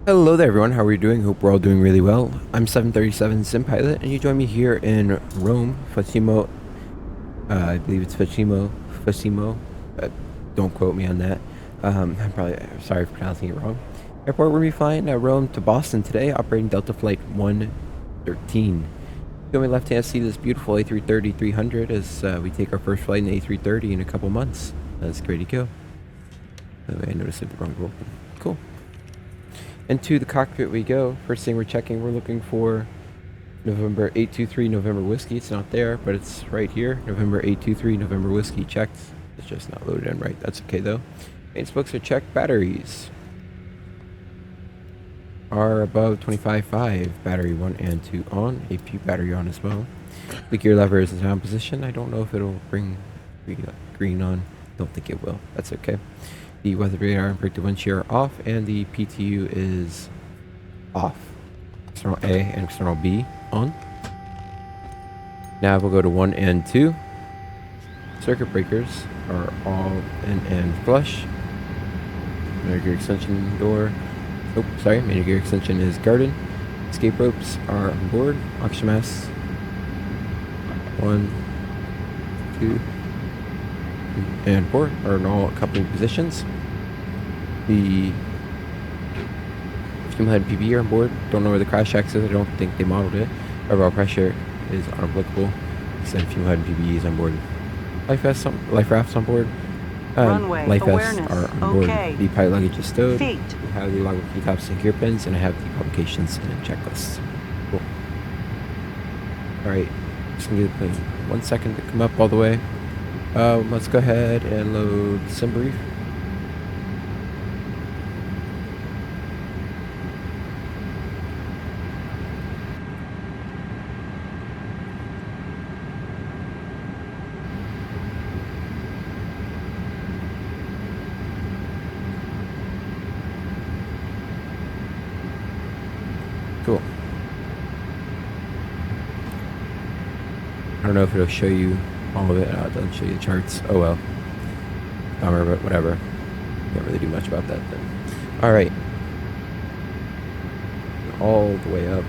Hello there everyone, how are you doing? Hope we're all doing really well. I'm 737 Sim Pilot and you join me here in Rome, Fasimo, I believe it's Fasimo, don't quote me on that. I'm probably sorry for pronouncing it wrong. Airport, we're going to be flying Rome to Boston today, operating Delta Flight 113. You on my left hand see this beautiful A330-300 as we take our first flight in the A330 in a couple months. That's great to go. I noticed it the wrong door. Cool. Into the cockpit we go. First thing we're checking, we're looking for November 823 November Whiskey. It's not there, but it's right here. November 823 November Whiskey checked. It's just not loaded in right. That's okay though. Main spokes are checked. Batteries are above 25.5. Battery 1 and 2 on. AP battery on as well. The gear lever is in down position. I don't know if it'll bring green on. Don't think it will. That's okay. The weather radar and predictive wind shear are off, and the PTU is off. External A and external B on. Now we'll go to 1 and 2. Circuit breakers are all in and flush. Main gear extension door. Oh, sorry. Main gear extension is guarded. Escape ropes are on board. Oxygen masks. 1, 2, and 4 are in all coupling positions. The fuel head PB are on board. Don't know where the crash axis is. I don't think they modeled it. Overall pressure is unapplicable. Extended fuel head and PB is on board. Life rafts on board. Life vests are on board. The pilot luggage is stowed. We have the logbook key tops and gear pins, and I have the publications and checklists. Cool. Alright, just gonna give the plane 1 second to come up all the way. Let's go ahead and load SimBrief. Cool. I don't know if it'll show you all of it. It doesn't show you the charts. Oh well. Bummer, but whatever. Can't really do much about that then. Alright. All the way up.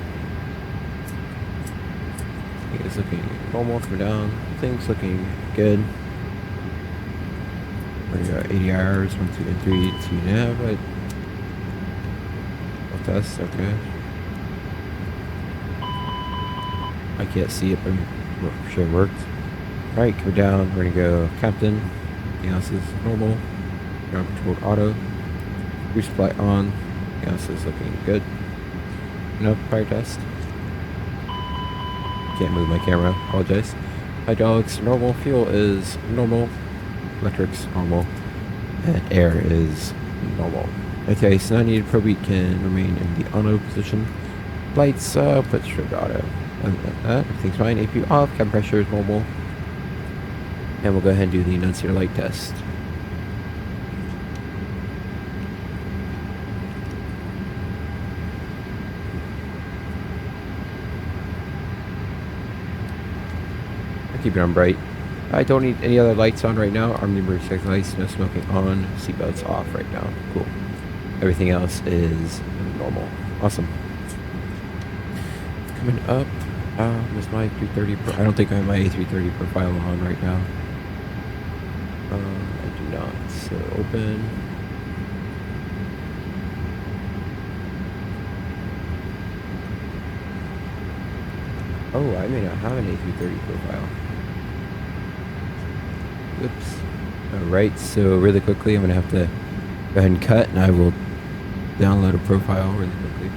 It's looking normal, coming down. Things looking good. We got 80 hours, 1, 2, and 3, 2.5, right? Test, okay. I can't see it, but I'm sure it worked. Alright, go down. We're gonna go captain. Everything else is normal. Ground controlled auto. Resupply on. Everything else is looking good. No fire test. Can't move my camera. Apologize. Hydraulics normal. Fuel is normal. Electrics normal. And air is normal. Okay, so now needed probe can remain in the auto position. Lights put straight to auto. Other than that, everything's fine. AP off. Cabin pressure is normal. And we'll go ahead and do the enunciator light test. I keep it on bright. I don't need any other lights on right now. Arm emergency lights, no smoking on. Seatbelts off right now. Cool. Everything else is normal. Awesome. Coming up. Is my A330 I don't think I have my A330 profile on right now. I do not. So open. Oh, I may not have an A330 profile. Oops. Alright, so really quickly I'm going to have to go ahead and cut, and I will download a profile really quickly.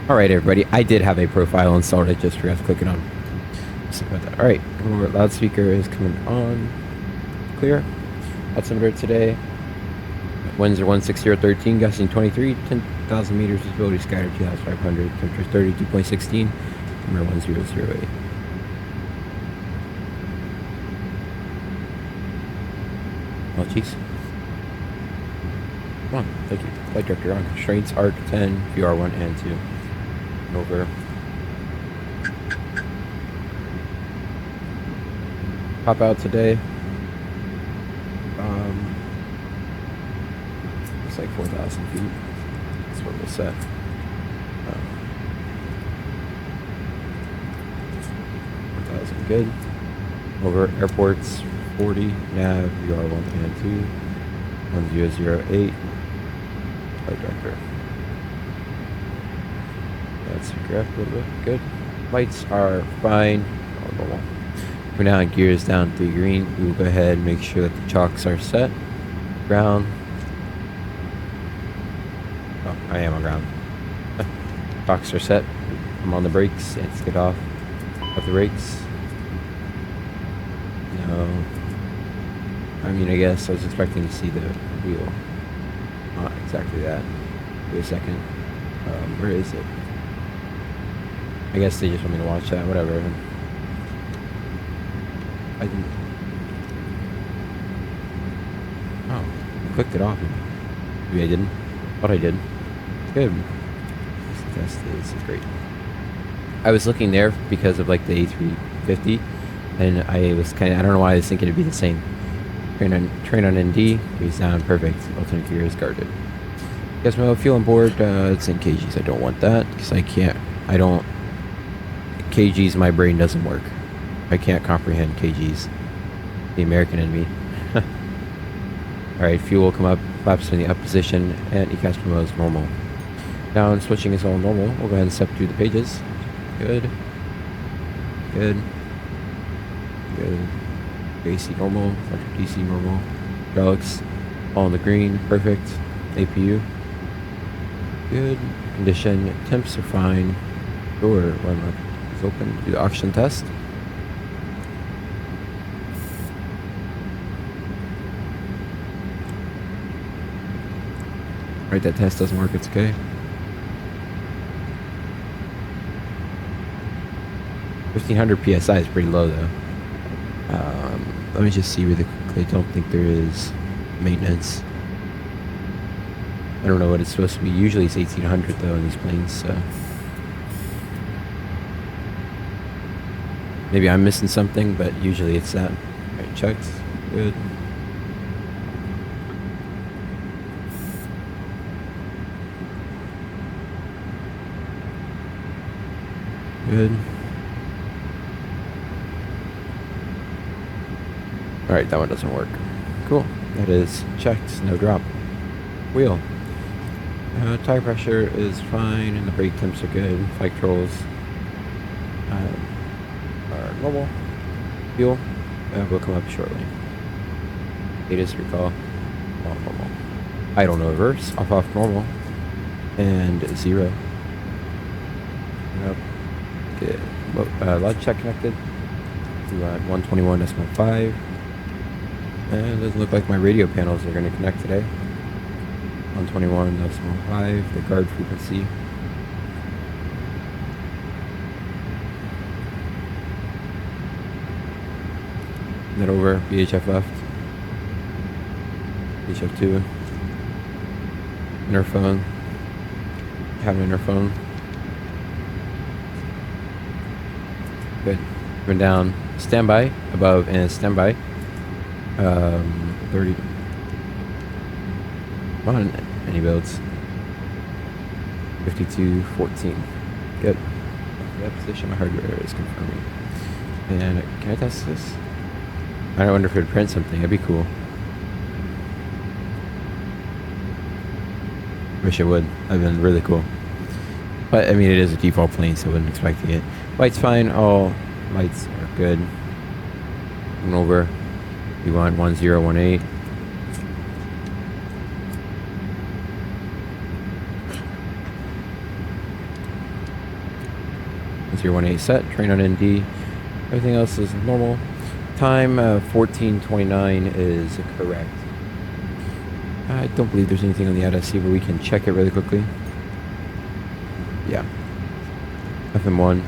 Alright everybody, I did have a profile installed, I just forgot to click it on. Sorry about that. Alright, loudspeaker is coming on. clear. Altimeter today. Winds are 160.13, gusting 23, 10,000 meters, visibility sky to 2,500, temperature 32.16, number 1008. Oh, jeez. Come on, thank you. Flight director on. Constraints, ARC 10, VR1 and 2. Over. Pop out today. Looks like 4,000 feet. That's what we'll set. 4,000, good. Over airports, 40, nav, VR1 and 2. 1008. Flight director. That's graph a little bit. Good. Lights are fine. Oh, normal. For now, gears down 3 green. We will go ahead and make sure that the chocks are set. Ground. Oh, I am on ground. Chocks are set. I'm on the brakes. Let's get off of the brakes. No. I mean, I guess I was expecting to see the wheel. Not exactly that. Wait a second. Where is it? I guess they just want me to watch that. Whatever. I didn't. Oh, I clicked it off. Maybe I didn't. Thought I did. Good. This test is great. I was looking there because of like the A350, and I was kind of, I don't know why I was thinking it'd be the same. Train on ND, breeze down, perfect. Alternate gear is guarded. Guess my fuel on board, it's in kgs. I don't want that because kgs, my brain doesn't work. I can't comprehend kgs. The American in me. Alright, fuel will come up, flaps in the up position, and ECAS promo is normal. Down, switching is all normal. We'll go ahead and step through the pages. Good. Good. Good. AC normal, electric DC normal. Hydraulics, all in the green, perfect. APU. Good. Condition, temps are fine. Door, one is open. Do the oxygen test. Right, that test doesn't work, it's okay. 1500 PSI is pretty low though. Let me just see really quickly. I don't think there is maintenance. I don't know what it's supposed to be. Usually it's 1800 though in these planes, so. Maybe I'm missing something, but usually it's that. Alright, checked. Good. Good. Alright, that one doesn't work. Cool. That is checked. No drop. Wheel. Tire pressure is fine, and the brake temps are good. Flight controls are normal. Fuel will come up shortly. ATIS recall. All normal. Idle no reverse. Off normal. And 0. Yep. Good. Loud check connected to 121.5. And it doesn't look like my radio panels are going to connect today. 121.5, the guard frequency. Net over, VHF left. VHF 2. Interphone. Cabin interphone. Good. Going down. Standby. Above and standby. 30. Come on, iNIBUILDS. 52.14. Good. That position, my hardware is confirming. And can I test this? I wonder if it would print something. That'd be cool. Wish it would. That'd been really cool. But I mean, it is a default plane, so I wasn't expecting it. Lights fine. All lights are good. Going over. We want 1018. Once you're 18 set, train on ND. Everything else is normal. Time 14:29 is correct. I don't believe there's anything on the IDC, but we can check it really quickly. Yeah. FM1.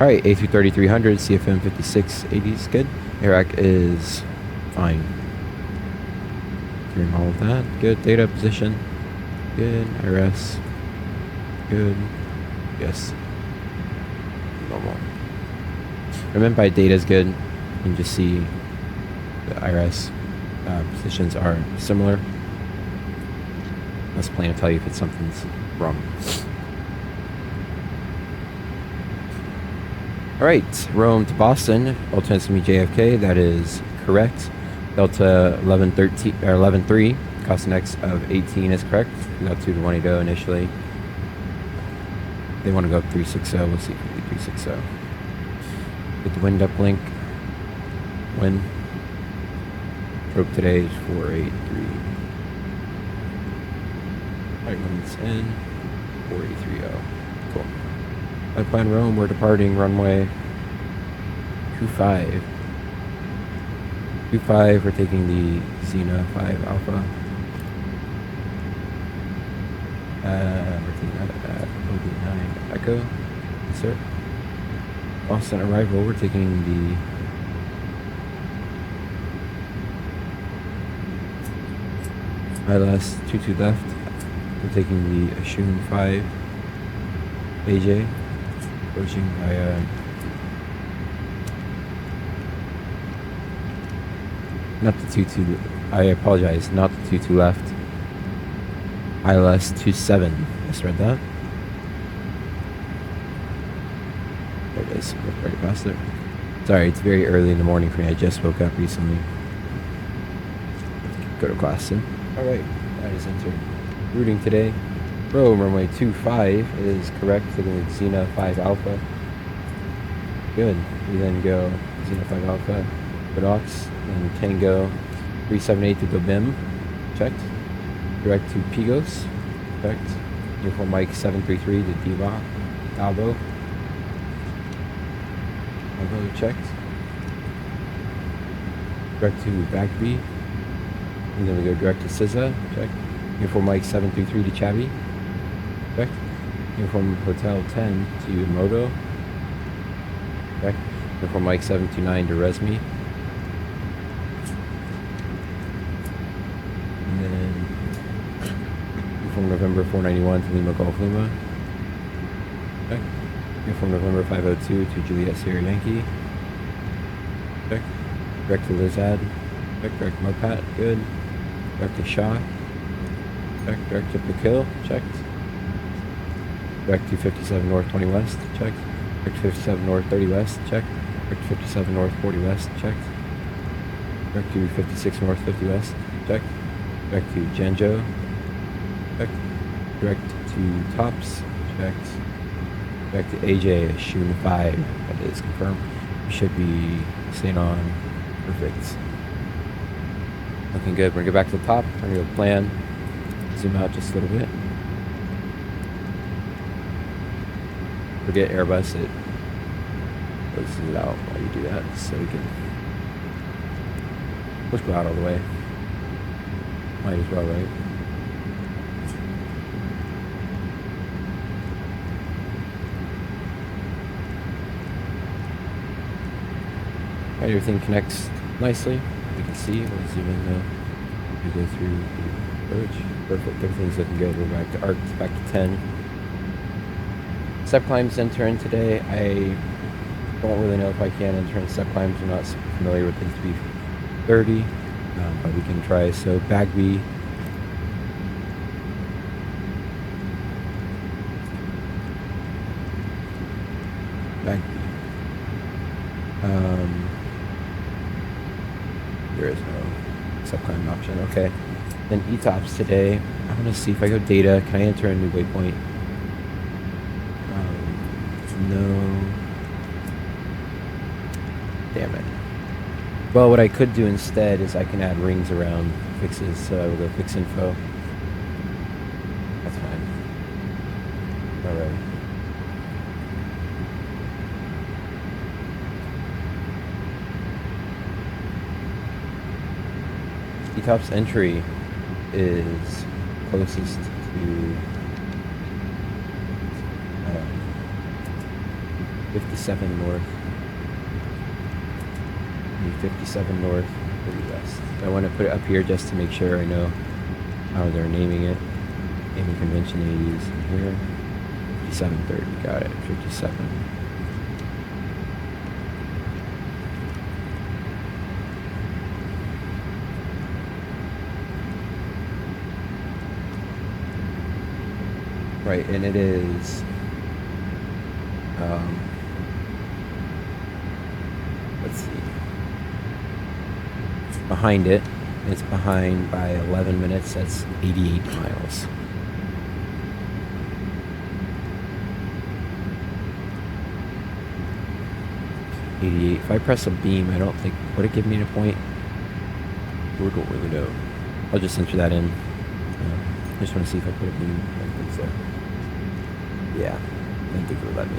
Alright, A330-300, CFM 5680 is good. Airac is fine. Doing all of that. Good. Data position. Good. IRS. Good. Yes. Normal. Remember, by data is good. You can just see the IRS positions are similar. That's plain to tell you if something's wrong. Alright, Rome to Boston, alternate to JFK, that is correct. Delta 11.3, cost next of 18 is correct. Altitude 180 initially. They want to go up 360, we'll see if we do 360. Get the wind uplink. Wind. Probe today is 483. Alright, wind's in. 4830. Cool. Flightplan Rome, we're departing runway 25. 25, we're taking the Xena 5 Alpha. We're taking that at OD9 Echo. Yes, sir. Boston arrival, we're taking the ILS 22 left. We're taking the Ashun 5 AJ. Approaching by not the 22, I apologize, not the 22 left. ILS 27. Just read that. There it is. We're right past it. Sorry, it's very early in the morning for me. I just woke up recently. Go to class soon. Alright, that is entered. Routing today. Rome, runway 25 is correct. Taking the Xena 5 Alpha. Good. We then go Xena 5 Alpha, Godox, and Tango 378 to go BIM. Checked. Direct to Pigos. Checked. Uniform Mike 733 to Diva. Albo. Albo checked. Direct to Bagby. And then we go direct to SZA. Checked. Uniform Mike 733 to Chavi. Checked. Uniform Hotel 10 to Moto. Checked. Uniform Mike 729 to Resmi. And then Uniform November 491 to Lima Golf Lima. Checked. Uniform November 502 to Juliet Sierra Yankee. Checked. Direct to Lizad. Checked. Direct to Mopat. Good. Direct to Shaw. Checked. Direct to Pakil. Checked. Direct to 57 North 20 West. Checked. Direct to 57 North 30 West. Checked. Direct to 57 North 40 West. Checked. Direct to 56 North 50 West. Checked. Direct to Janjo. Checked. Direct to Tops. Checked. Direct to AJ Shun 5. That is confirmed. We should be staying on. Perfect. Looking good. We're gonna go back to the top. We're gonna go plan. Zoom out just a little bit. Forget Airbus, it closes it out while you do that, so we can let's go out all the way. Might as well, right? Alright, everything connects nicely. You can see, we'll zoom in though. We go through the bridge. Perfect, everything's looking good. We're back to ARC, back to 10. Step climbs enter in today. I don't really know if I can enter in step climbs. I'm not super familiar with the 330, but we can try. So Bagby. Bagby. There is no step climb option. Okay. Then ETOPS today. I want to see if I go data. Can I enter a new waypoint? No. Damn it. Well, what I could do instead is I can add rings around fixes, so I will go fix info. That's fine. Alright. ETOPS entry is closest to 57 north. 57 north, 30 west. So I want to put it up here just to make sure I know how they're naming it. Naming convention 80s here. 5730, got it. 57. Right, and it is let's see, it's behind it. It's behind by 11 minutes. That's 88 miles. If I press a beam, I don't think, would it give me a point? We don't really know. I'll just enter that in. I just want to see if I put a beam. I don't think so. Yeah, I don't think it would let me.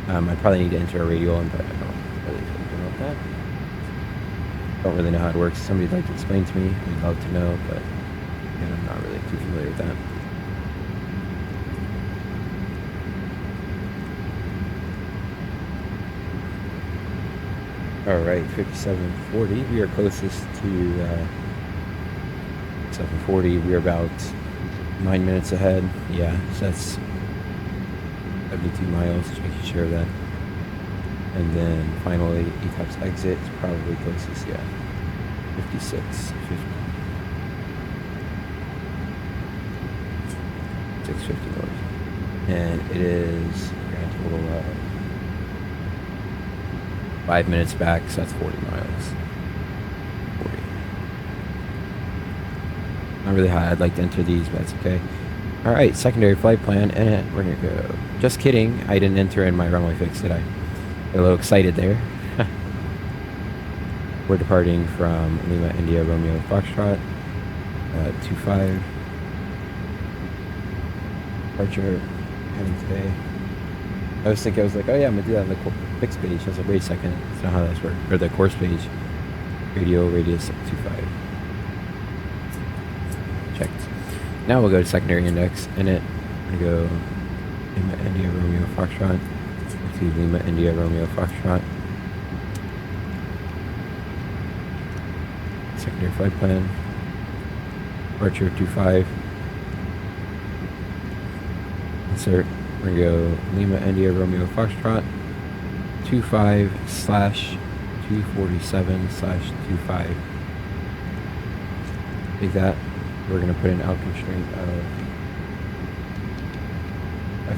I probably need to enter a radial, but I don't really know about that. Don't really know how it works. Somebody'd like to explain to me. I'd love to know, but again, I'm not really too familiar with that. Alright, 5740. We are closest to 740. We are about 9 minutes ahead. Yeah, so that's 72 miles, just making sure of that. And then finally, ETOPS exit is probably closest, yeah. 56, 50. 650 north. And it is grand total 5 minutes back, so that's 40 miles. 40. Not really high. I'd like to enter these, but that's okay. Alright, secondary flight plan, and we're gonna go. Just kidding, I didn't enter in my runway fix, did I? Got a little excited there. We're departing from Lima India Romeo Foxtrot, 25. Departure, heading today. I was like, oh yeah, I'm gonna do that on the fix page. I was like, wait a second, that's not how that's works. Or the course page. Radio radius 25. Checked. Now we'll go to secondary index, and we're gonna go Lima India Romeo Foxtrot to Lima India Romeo Foxtrot. Secondary flight plan. Departure 25. Insert. We're gonna go Lima India Romeo Foxtrot 25/247/25. Take that. We're gonna put an out constraint of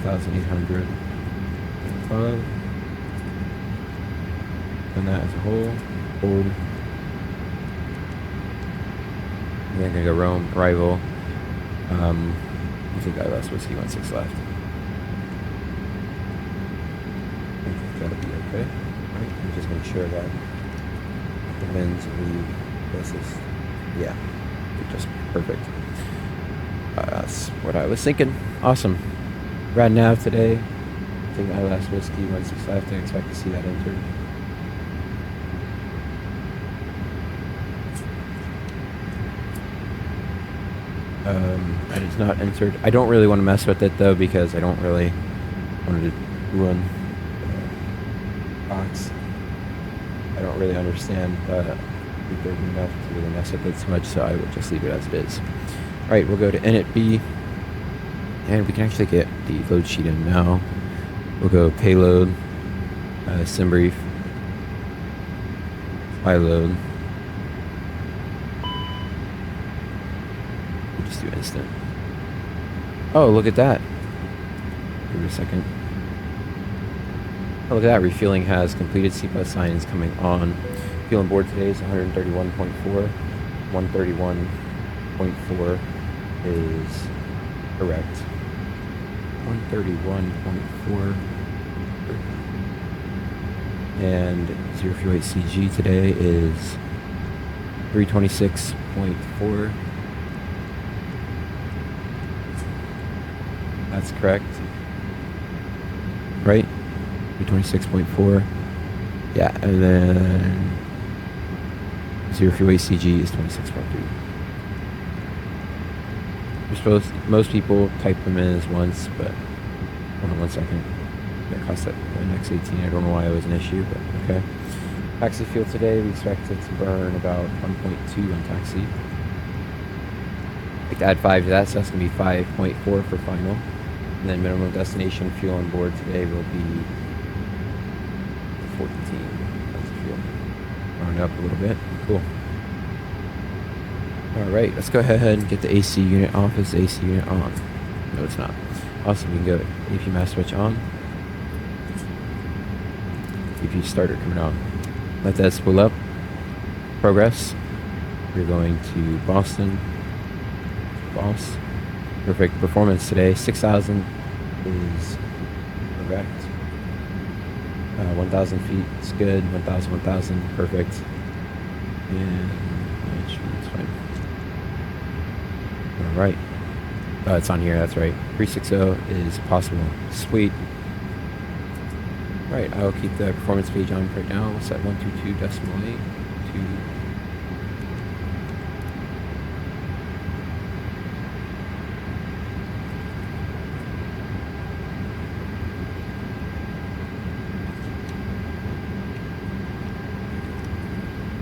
5,800 above. And that as a whole. Forward. And then gonna go Rome, arrival. I think I lost whiskey 16 left. I think that'll be okay. Alright, I'm just making sure that the winds lead closest. Yeah, just perfect. That's what I was thinking. Awesome. Rad nav today. I think I last whiskey 16 left. I expect to see that entered. That is not entered. I don't really want to mess with it though, because I don't really want to run box. I don't really understand the big enough to really mess with it too much, so I will just leave it as it is. Alright, we'll go to init B, and we can actually get the load sheet in now. We'll go payload, sim brief, load. We'll just do instant. Oh, look at that. Give it a second. Oh, look at that. Refueling has completed. C+ signs coming on. Fuel on board today is 131.4. 131.4 is correct. 131.4. And 0 fuel 8 CG today is 326.4. That's correct. Right? 326.4. Yeah, and then 0 fuel ACG is 26.3. Most people type them in as once, but hold on 1 second. That cost that an X18. I don't know why it was an issue, but okay. Taxi fuel today, we expect it to burn about 1.2 on taxi. Like to add 5 to that, so that's going to be 5.4 for final. And then minimum destination fuel on board today will be 14 tons of fuel. Round up a little bit. Cool. Alright, let's go ahead and get the AC unit off. Is the AC unit on? No, it's not. Awesome, we can go AP master switch on. AP starter coming on. Let that spool up. Progress. We're going to Boston. Boss. Perfect performance today. 6,000 is correct. 1,000 feet is good. 1,000, 1,000, perfect. And it's fine. All right. Oh, it's on here. That's right. 360 is possible. Sweet. All right. I'll keep the performance page on right now. We'll set 122.8 to.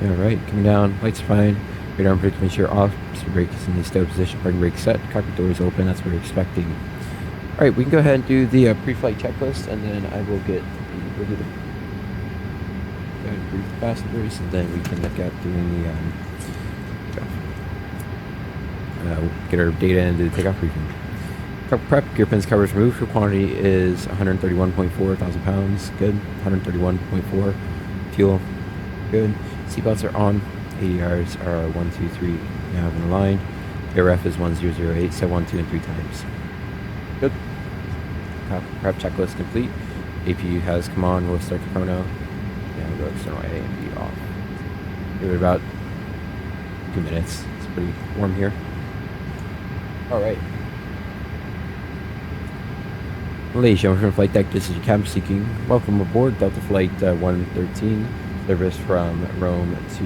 Alright, coming down, lights are fine, radar and brake measure off, speed brake is in the stowed position, parking brake set, cockpit door is open, that's what we're expecting. Alright, we can go ahead and do the pre-flight checklist, and then I will get we'll do the brief the passengers, and then we can look at doing the get our data and do the takeoff briefing. Prep, gear pins, covers removed, fuel quantity is 131.4 thousand pounds, good, 131.4, fuel, good. Seatbelts are on. ADRs are 1, 2, 3 now in a line. ARF is 1008, so 1, 2, and 3 times. Good. Prep checklist complete. APU has come on. We'll start the chrono. And we'll go external A and B off. Give it about 2 minutes. It's pretty warm here. Alright. Malaysia, we're from Flight Deck. This is your cabin seeking. Welcome aboard Delta Flight 113. Service from Rome to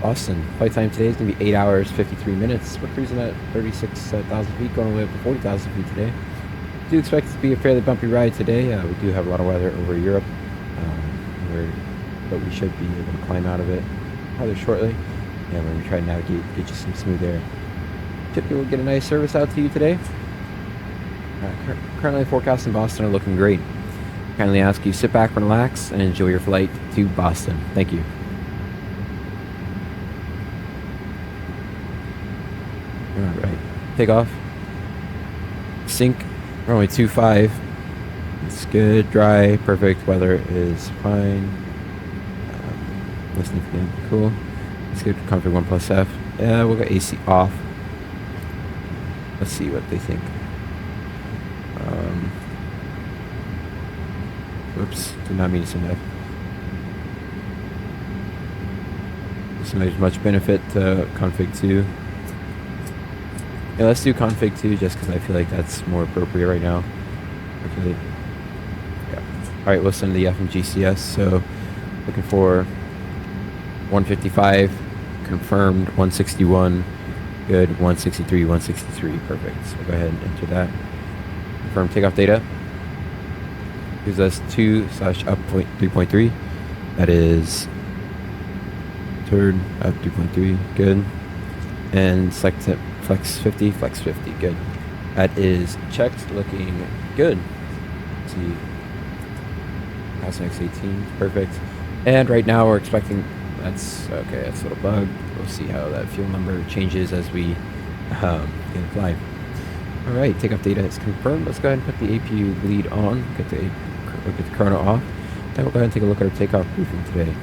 Boston. Flight time today is going to be 8 hours, 53 minutes. We're cruising at 36,000 feet, going all the way up to 40,000 feet today. Do expect it to be a fairly bumpy ride today. We do have a lot of weather over Europe, but we should be able to climb out of it rather shortly. And we're going to try to navigate, get you some smooth air. Typically, we'll get a nice service out to you today. Currently, forecasts in Boston are looking great. Kindly ask you sit back, relax, and enjoy your flight to Boston. Thank you. Alright. Takeoff. Sync. Runway 25. It's good. Dry. Perfect. Weather is fine. Listening again. Cool. It's good. Config 1 plus F. Yeah, we'll go AC off. Let's see what they think. Oops, did not mean to send that. So there's much benefit to config 2. Yeah, let's do config 2 just because I feel like that's more appropriate right now. Okay. Yeah. Alright, we'll send the FMGCS. So looking for 155, confirmed 161, good, 163, 163, perfect. So we'll go ahead and enter that. Confirm takeoff data. Gives us 2/up 3.3. That is third up 3.3. Good. And select flex 50. Flex 50. Good. That is checked. Looking good. Let's see. Pass X18. Perfect. And right now we're expecting. That's okay. That's a little bug. We'll see how that fuel number changes as we get the fly. All right. Takeoff data is confirmed. Let's go ahead and put the APU lead on. Get the chrono off. Then we'll go ahead and take a look at our takeoff briefing today.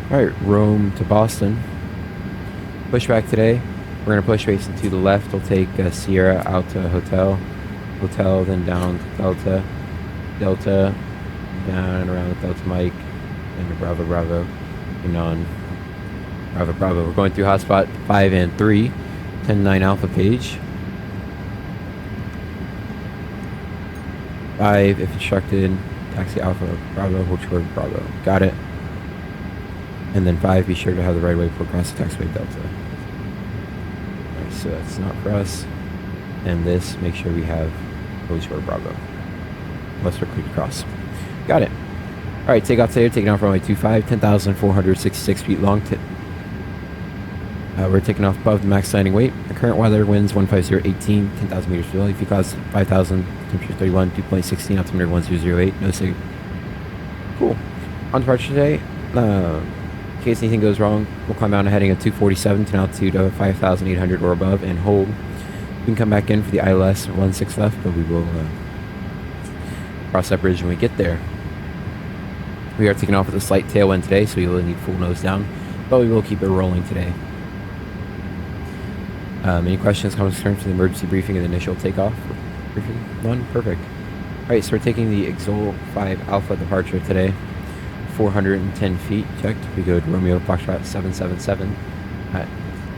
Alright, Rome to Boston. Pushback today. We're going to push facing to the left. We'll take Sierra out to Hotel, then down to Delta, down and around the Delta Mike, and to Bravo, and on Bravo. We're going through hotspot 5 and 3, 10-9 alpha page. 5, if instructed, taxi Alpha Bravo, hold short Bravo. Got it. And then 5, be sure to have the right way before crossing taxiway Delta. Alright, so that's not for us. And this, make sure we have hold short Bravo. Unless we're clear to cross. Got it. Alright, take off today, taking off runway 25, 10,466 feet long. We're taking off above the max landing weight. The current weather winds 150.18, 10,000 meters below. If you cause 5,000, temperature 31, 2.16, altimeter 1008. No sig. Cool. On departure today, in case anything goes wrong, we'll climb out and heading at 247 to an altitude of 5,800 or above and hold. We can come back in for the ILS 16 left, but we will cross that bridge when we get there. We are taking off with a slight tailwind today, so we will need full nose down, but we will keep it rolling today. Any questions, comments, concerns for the emergency briefing and the initial takeoff briefing? None? Perfect. Alright, so we're taking the Exol 5 Alpha departure today. 410 feet, checked. We go to Romeo Foxtrot 777 at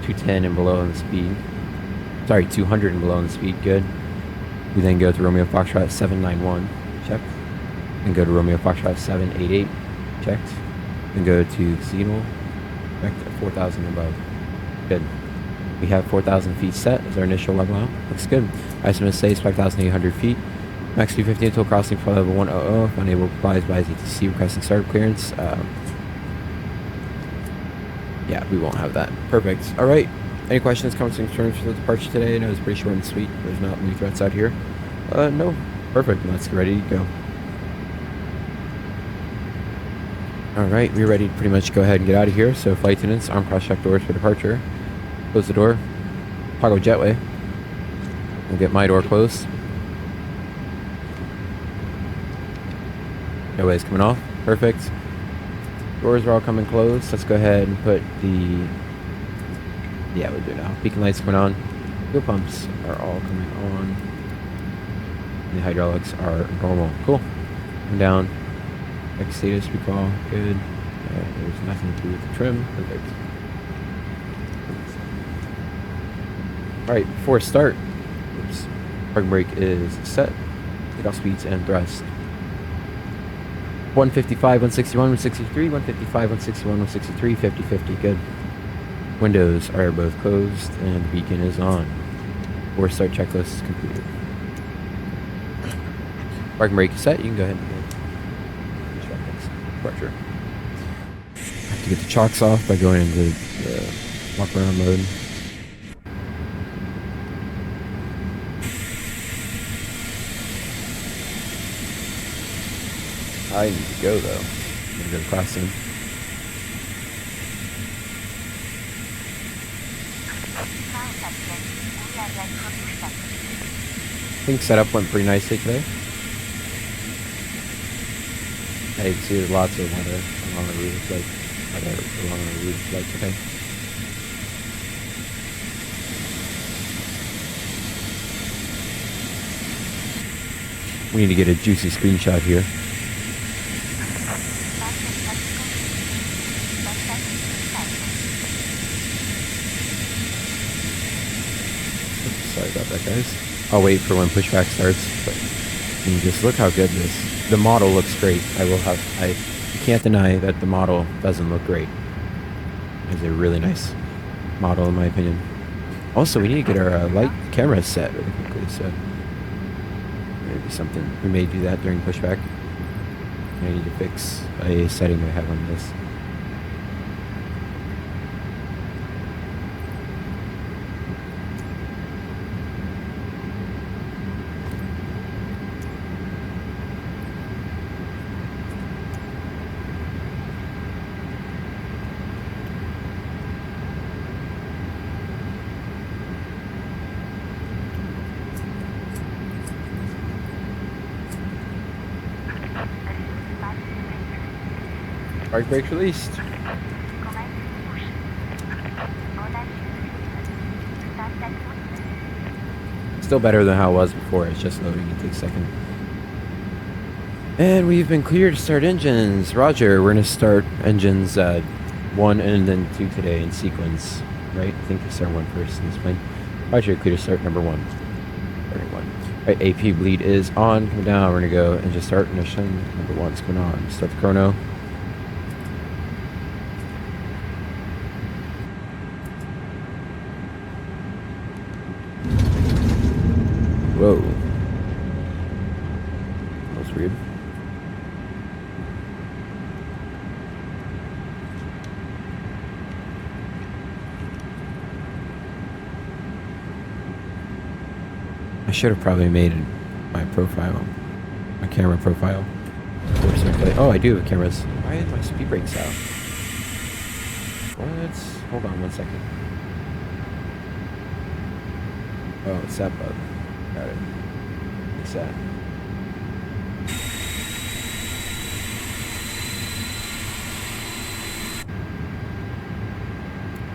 210 and below on the speed. Sorry, 200 and below on the speed, good. We then go to Romeo Foxtrot 791, checked. Then go to Romeo Foxtrot 788, checked. Then go to Signal, checked at 4,000 and above. Good. We have 4,000 feet set as our initial level out. Looks good. Estimate stays 5,800 feet. Max 250 until crossing for level 100. If unable to comply, advise ATC requesting startup clearance. Yeah, we won't have that. Perfect. All right. Any questions, comments, and concerns for the departure today? I know it's pretty short and sweet. There's not many threats out here. No. Perfect. Let's get ready to go. All right. We're ready to pretty much go ahead and get out of here. So flight attendants, arm cross check doors for departure. Close the door. Toggle jetway. We'll get my door closed. Jetway's coming off. Perfect. Doors are all coming closed. Let's go ahead and put the... Yeah, we'll do it now. Beacon lights coming on. Fuel pumps are all coming on. And the hydraulics are normal. Cool. Come down. Check status recall. Good. There's nothing to do with the trim. Perfect. Alright, before start, parking brake is set, takeoff speeds and thrust. 155, 161, 163, 155, 161, 163, 50, 50, good. Windows are both closed and the beacon is on. Before start checklist is completed. Parking brake is set, you can go ahead and departure. Have to get the chocks off by going into the walk around mode. I need to go though. I'm gonna go to class soon. I think setup went pretty nicely today. I can see there's lots of weather along the route like today. We need to get a juicy screenshot here. Sorry about that, guys. I'll wait for when pushback starts, but you just look how good the model looks great. I can't deny that the model doesn't look great. It's a really nice model in my opinion. Also, we need to get our light camera set really quickly, so maybe something, we may do that during pushback. I need to fix a setting I have on this. Park brakes released. Still better than how it was before. It's just loading. It takes a second. And we've been cleared to start engines. Roger. We're going to start engines 1 and then 2 today in sequence. Right? I think we start 1 first in this plane. Roger. Clear to start number 1. Starting 1. Right, AP bleed is on. Come down. We're gonna go and just start ignition. Number 1's coming on. Start the chrono. Whoa. That was weird. I should have probably made my profile, my camera profile. Oh, I do have cameras. Why is my speed brakes out? What? Hold on 1 second. Oh, it's that bug. Got it. What's that?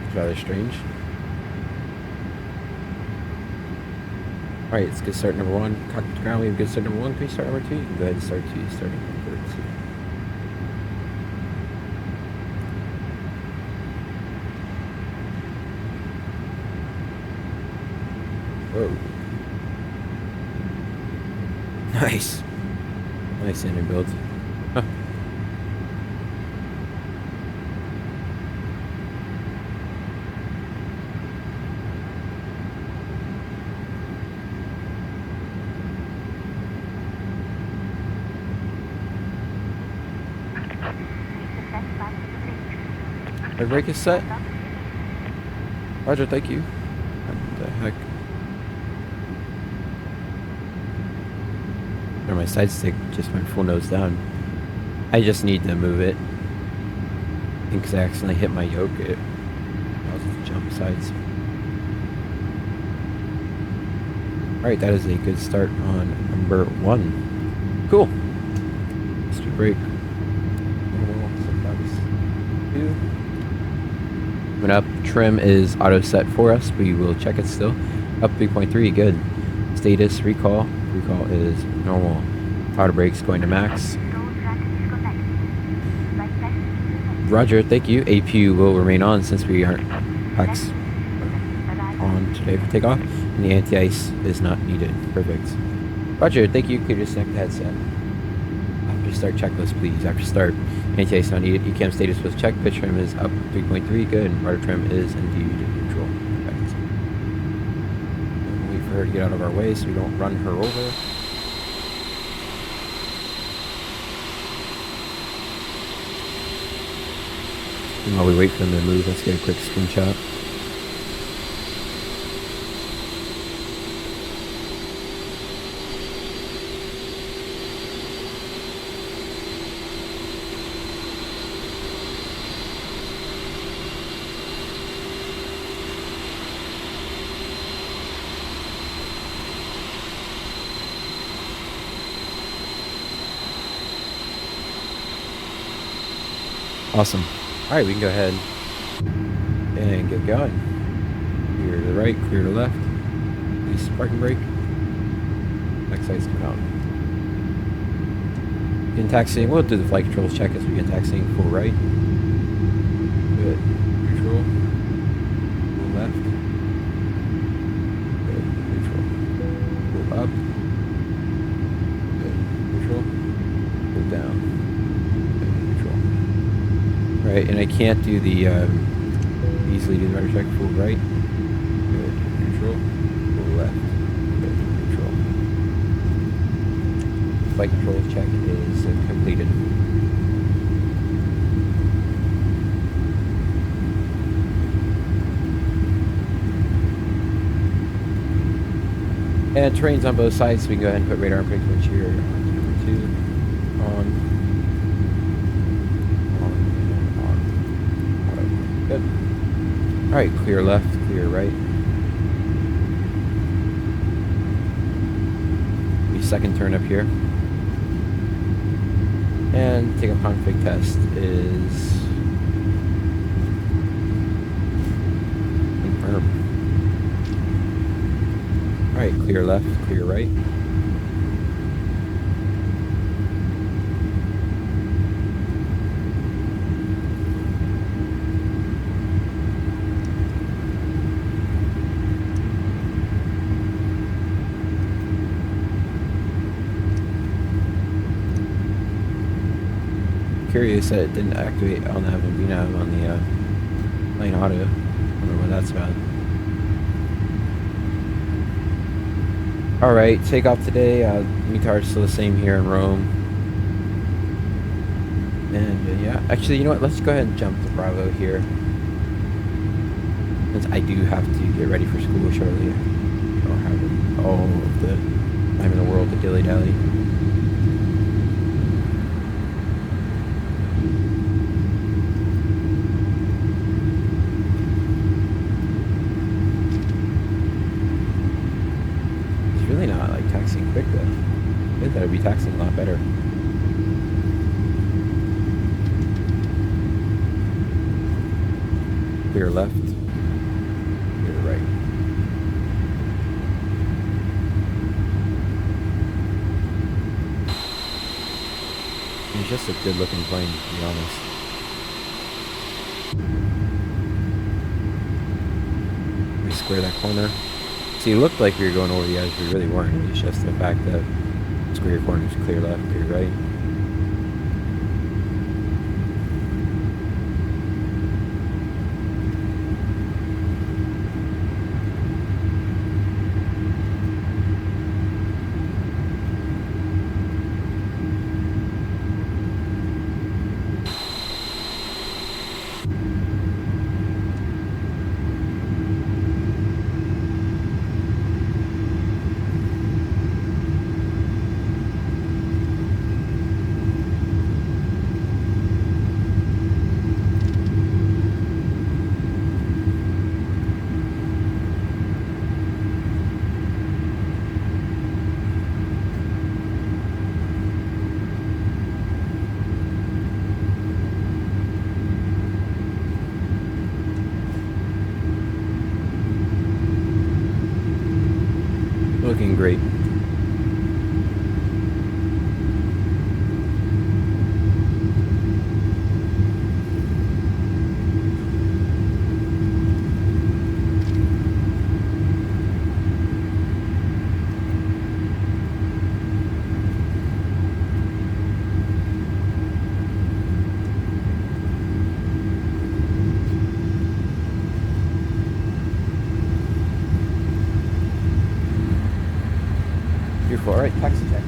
It's rather strange. Alright, it's good start number 1. Cockpit to ground, we have good start number 1. Can we start number 2? You can go ahead and start 2. Starting number 2. Whoa. Nice. Nice engine build. Huh. My brake is set. Roger, thank you. What the heck? Or my side stick just went full nose down. I just need to move it. I think 'cause I accidentally hit my yoke. It allows it to jump sides. Alright, that is a good start on number 1. Cool. Speed brake. Coming up, trim is auto set for us. We will check it still. Up 3.3, good. Status, recall. Recall is normal. Auto brakes going to max. Roger, thank you. APU will remain on since we aren't packs on today for takeoff. And the anti-ice is not needed. Perfect. Roger, thank you. Could you disconnect the headset? After start checklist, please. After start. Anti-ice not needed. ECAM status was checked. Pitch trim is up 3.3. Good. Rudder trim is indeed neutral. Perfect. We'll wait for her to get out of our way so we don't run her over. And while we wait for them to move, let's get a quick screenshot. Awesome. Alright, we can go ahead and get going. Clear to the right, clear to the left. Release parking brake. Next light's coming out. Begin taxiing. We'll do the flight controls check as we begin taxiing. Full right. Good. Neutral. Full left. Good. Neutral. Full up. Good. Neutral. Full down. Right, and I can't do the easily do the rudder check. Full right, good, neutral, full left, good, neutral. Flight control check is completed. And terrain's on both sides, so we can go ahead and put radar and brake switch here on number 2 on. Good. Alright, clear left, clear right. Second turn up here. And take a config test is confirm. Alright, clear left, clear right. curious that it didn't activate LNAV and VNAV on the plane auto. Wonder what that's about. Alright, takeoff today. Meteor's still the same here in Rome. And yeah, actually, you know what? Let's go ahead and jump to Bravo here. Since I do have to get ready for school shortly. I don't have all of the time in the world to dilly-dally. It's really not like taxiing quick though. I think that would be taxiing a lot better. Clear left. Clear right. It's just a good looking plane, to be honest. We square that corner. See, it looked like we were going over the edge, but we really weren't. It was just the fact that square your corners, clear left, clear right. Looking great. Alright, taxi check.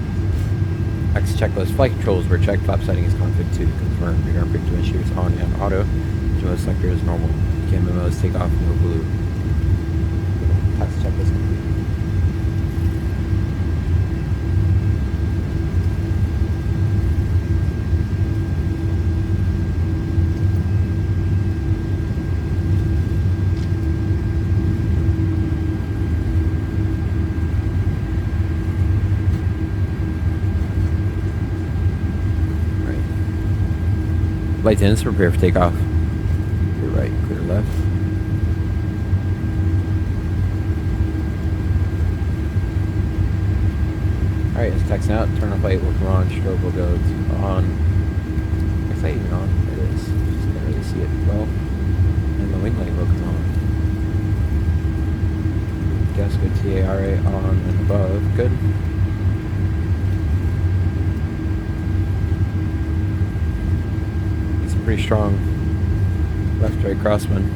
Taxi checklist. Flight controls were checked. Flap setting is config to confirm. Radar pick to ensure it's on and auto. General selector is normal. Cam memos take off, no blue. Taxi checklist complete. Flight attendants, prepare for takeoff. Clear right, clear left. Alright, it's taxiing out. Turn off light, work on. Strobe will go to on. Is that even on? It is. Just can't really see it well. And the wing light will come on. Gas good, TARA on and above. Good. Pretty strong left-right crosswind.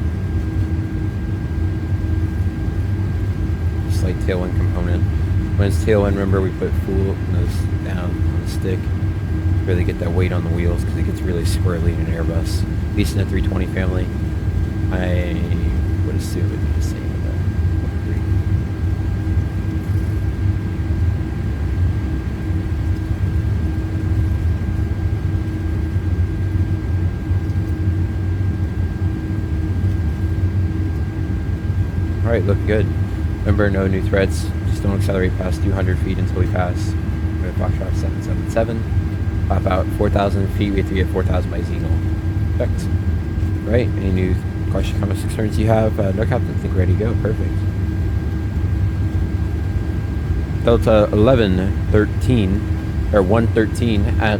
Slight tailwind component. When it's tailwind, remember we put full nose down on the stick. Really get that weight on the wheels because it gets really squirrely in an Airbus. At least in the 320 family. I would assume it would be the same with that. Alright, looking good. Remember, no new threats. Just don't accelerate past 200 feet until we pass. We're at Foxtrot 777. Pop out 4,000 feet. We have to get 4,000 by Xenol. Perfect. Right, any new question, comments, concerns you have? No, Captain, I think we're ready to go. Perfect. Delta 1113, or 113 at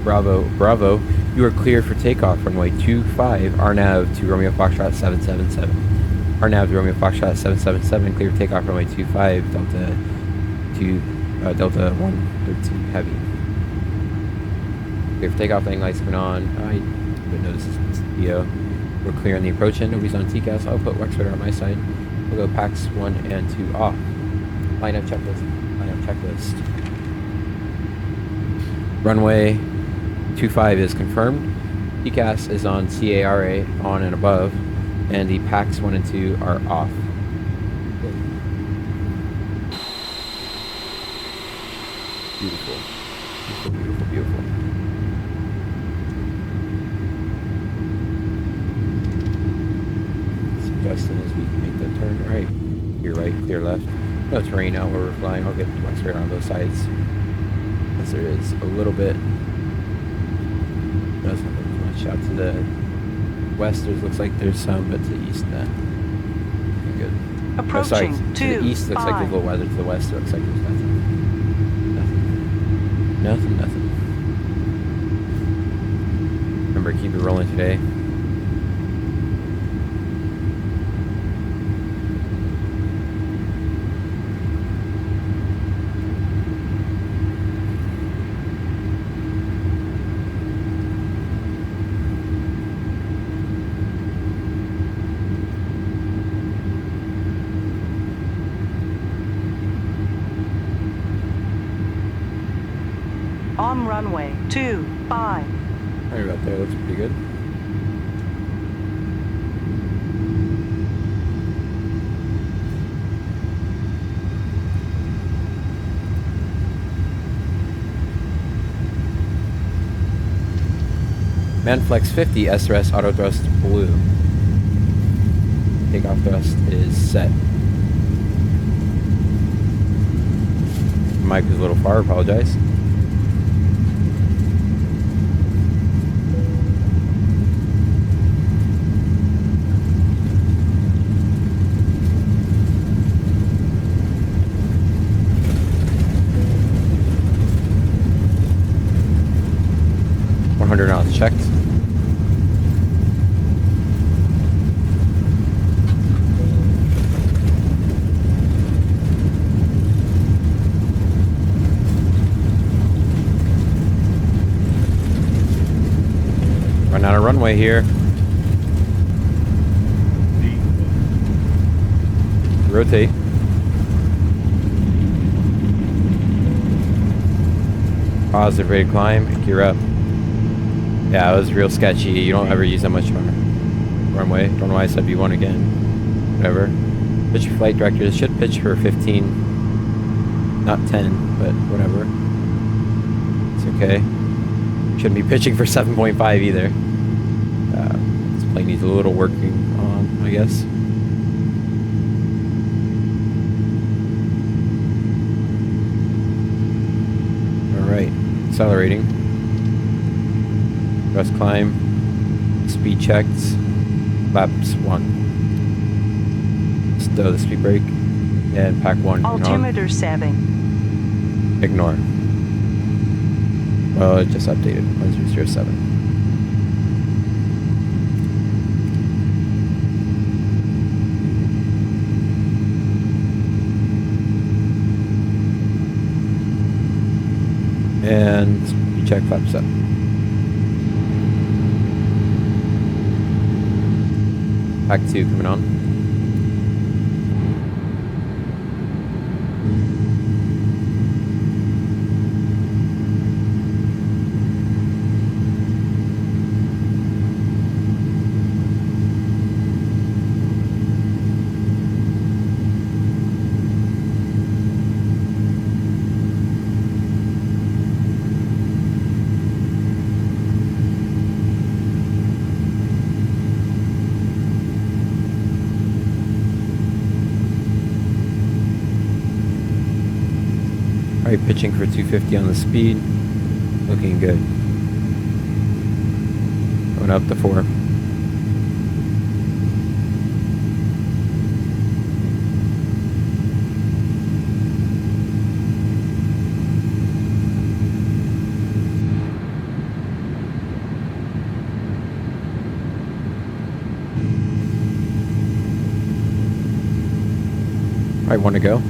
Bravo. You are cleared for takeoff. Runway 25, RNAV to Romeo Foxtrot 777. RNAV to Romeo Foxtrot 777, clear for takeoff. Runway 25, Delta 113 heavy. Okay, for takeoff, landing lights coming on. I didn't notice this video. We're clear on the approach end. Nobody's on TCAS. I'll put Wax Radar on my side. We'll go packs 1 and 2 off. Line up checklist. Line up checklist. Runway 25 is confirmed. TCAS is on CARA on and above, and the packs 1 and 2 are off. Beautiful. Beautiful, beautiful, beautiful. Suggesting as we make the turn right. Clear right, clear left. No terrain out where we're flying. I'll get Wax Radar on both sides. As there is a little bit. Doesn't look much out to the west. There looks like there's some, but to the east, nah. Good. Approaching to the east looks like there's a little weather. To the west it looks like there's nothing. Nothing. Remember, keep it rolling today. On runway 25. Right about there, looks pretty good. Manflex 50 SRS auto thrust blue. Takeoff thrust is set. Mic was a little far, apologize. Knots checked. Run out of runway here. Rotate. Positive, ready to climb. Gear up. Yeah, it was real sketchy. You don't ever use that much runway. Don't know why I said B1 again. Whatever. Pitch your flight director. This should pitch for 15. Not 10, but whatever. It's okay. Shouldn't be pitching for 7.5 either. This plane needs a little working on, I guess. Alright. Accelerating. Thrust climb, speed checked, flaps 1. Stow the speed brake, and pack 1. Altimeter setting. Ignore. Well, it just updated, 1007. And speed check, flaps up. Pack 2 coming on. Alright, pitching for 250 on the speed. Looking good. Going up to 4. Alright, 1 to go.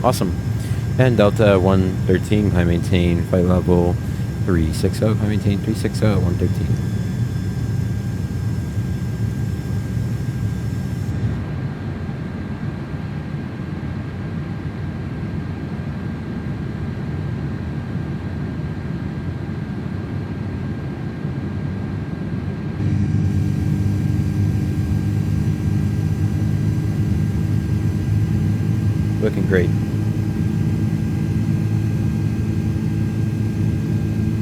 Awesome. And Delta 113, climb maintain, flight level 360, climb maintain 360, 113. Looking great.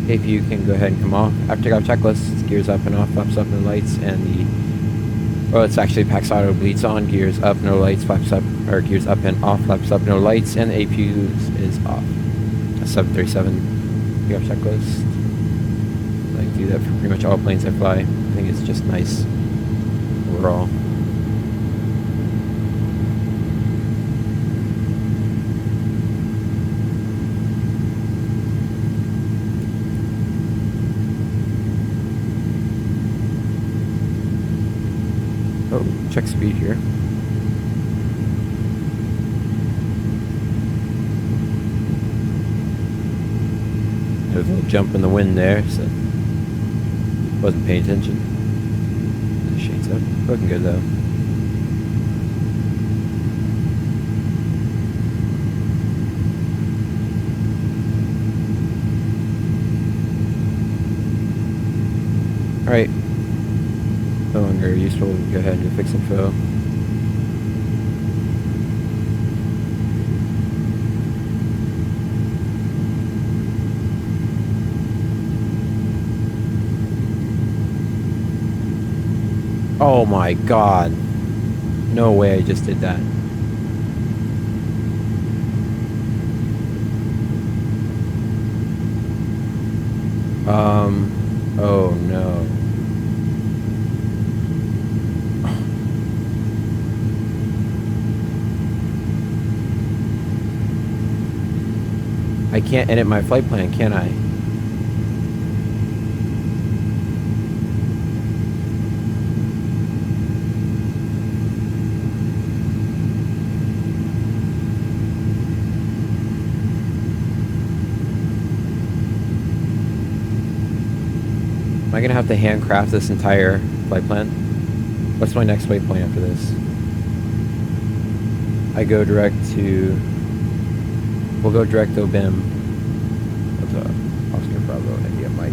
If you can go ahead and come off. After takeoff checklist, gears up and off, flaps up, no lights, and the... Well, it's actually PAX Auto bleeds on, gears up, no lights, flaps up, or gears up and off, flaps up, no lights, and the APU is off. A 737 takeoff checklist. I do that for pretty much all planes I fly. I think it's just nice overall. Oh, check speed here. There's a little jump in the wind there, so wasn't paying attention. The shades up. Looking good though. Alright. No longer useful. Go ahead and do fix info. Oh my god. No way I just did that. Oh no. I can't edit my flight plan, can I? Am I gonna have to handcraft this entire flight plan? What's my next waypoint after this? I go direct to... We'll go direct to BIM. What's up? Oscar Bravo, India Mike.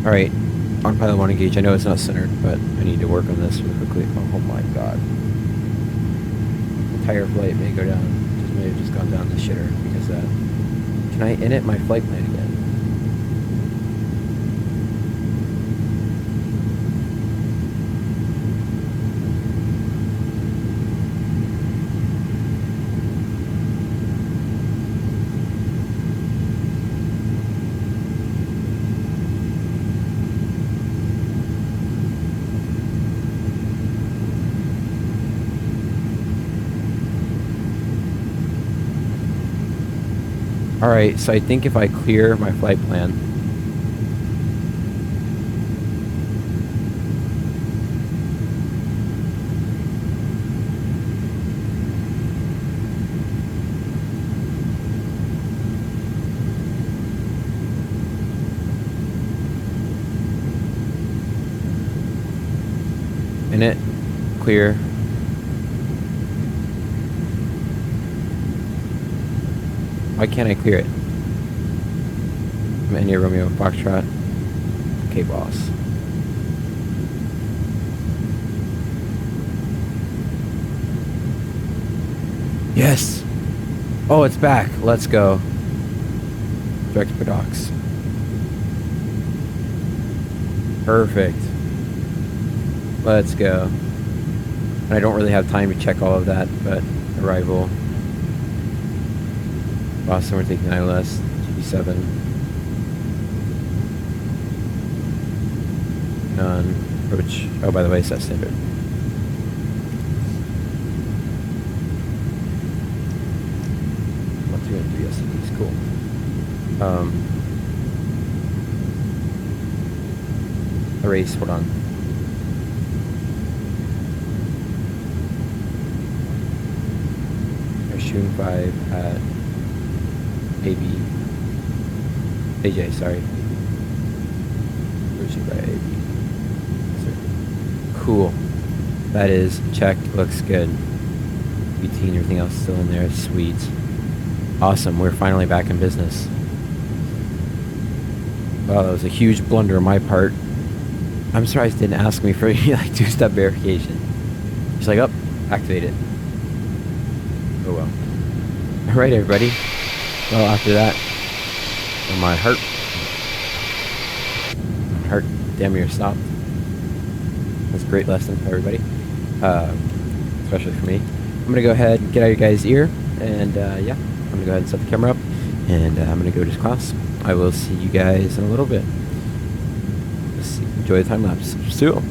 Alright, autopilot 1 engage. I know it's not centered, but I need to work on this really quickly. Oh my god. The entire flight may go down. May have just gone down the shitter because of that. Can I edit my flight plan again? Alright, so I think if I clear my flight plan, init, clear. Why can't I clear it? I'm India Romeo Foxtrot. Okay, boss. Yes! Oh, it's back. Let's go. Direct to docs. Perfect. Let's go. And I don't really have time to check all of that, but arrival. Boston, we're taking ILS, GB7. None. Approach. Oh, by the way, set standard. What's going to do SCDs? Cool. Erase, hold on. Shun 5 at AB. AJ, sorry. Shun 5 AB. Cool. That is check. Looks good. BT and everything else still in there. Sweet. Awesome. We're finally back in business. Wow, that was a huge blunder on my part. I'm surprised it didn't ask me for like two-step verification. Just like, activate it. Oh well. Alright, everybody. Well, after that, my heart damn near stopped. That's a great lesson for everybody, especially for me. I'm going to go ahead and get out of your guys' ear, and yeah, I'm going to go ahead and set the camera up, and I'm going to go to class. I will see you guys in a little bit. Enjoy the time lapse. See you.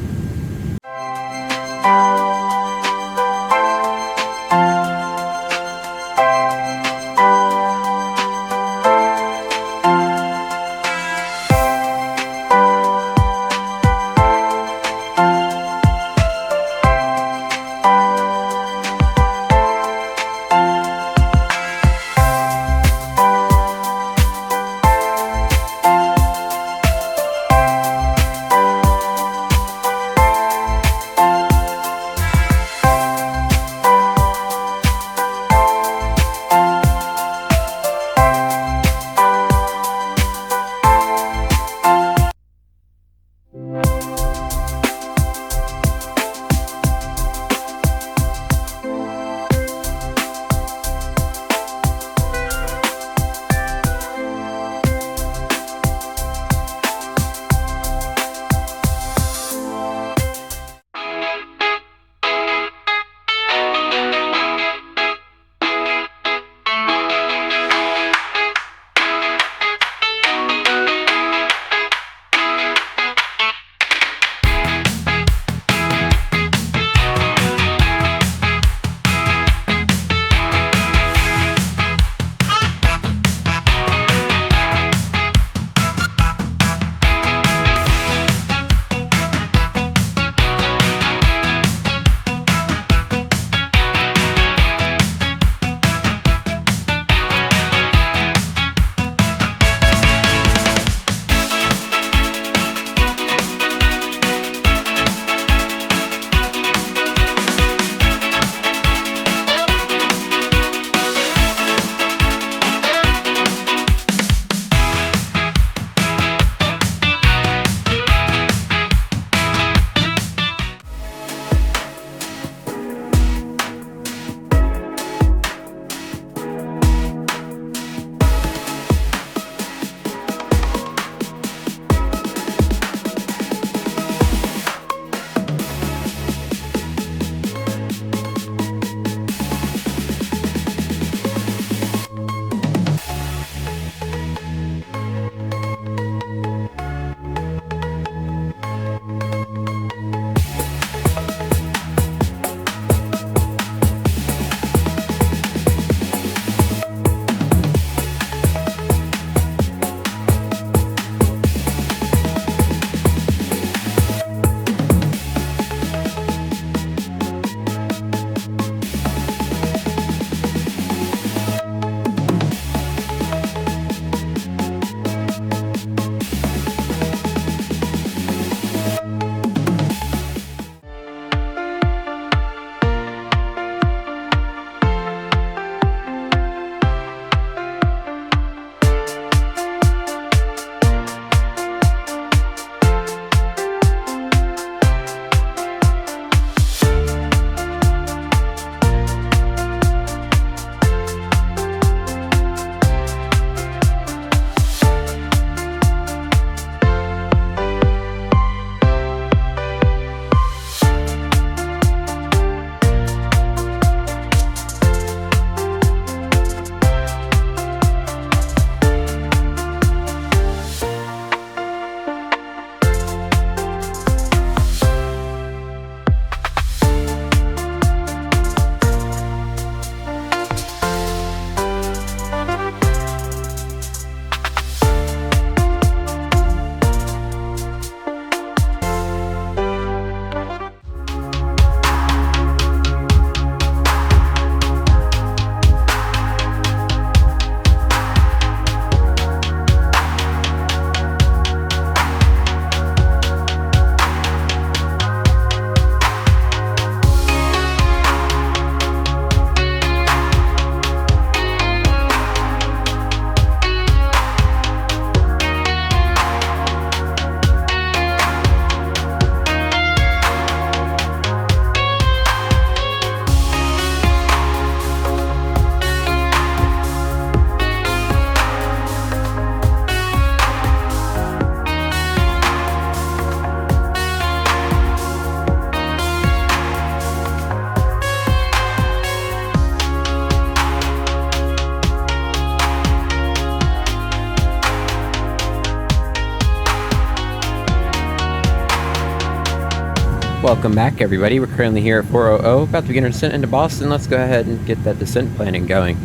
Welcome back, everybody. We're currently here at 400, about to begin our descent into Boston. Let's go ahead and get that descent planning going.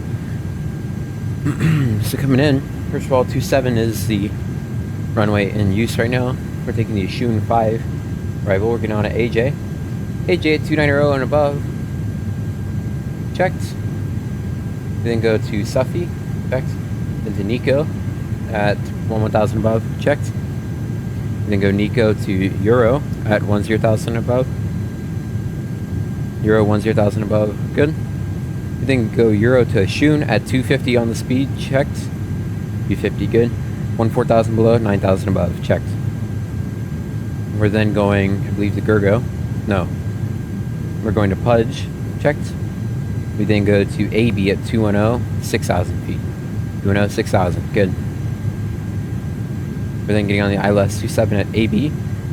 So coming in, first of all, 27 is the runway in use right now. We're taking the Shun 5 arrival. We're getting on at AJ. AJ at 290 and above. Checked. We then go to Suffy. Checked. Then to Nico at 1000 above. Checked. We then go Nico to Euro at 10,000 above. Euro 10,000 above. Good. We then go Euro to Shun at 250 on the speed. Checked. 250. Good. 14,000 below. 9,000 above. Checked. We're then going, I believe, to Gergo. No. We're going to Pudge. Checked. We then go to AB at 210, 6,000 feet. 210, 6,000. Good. We're then getting on the ILS 27 at AB.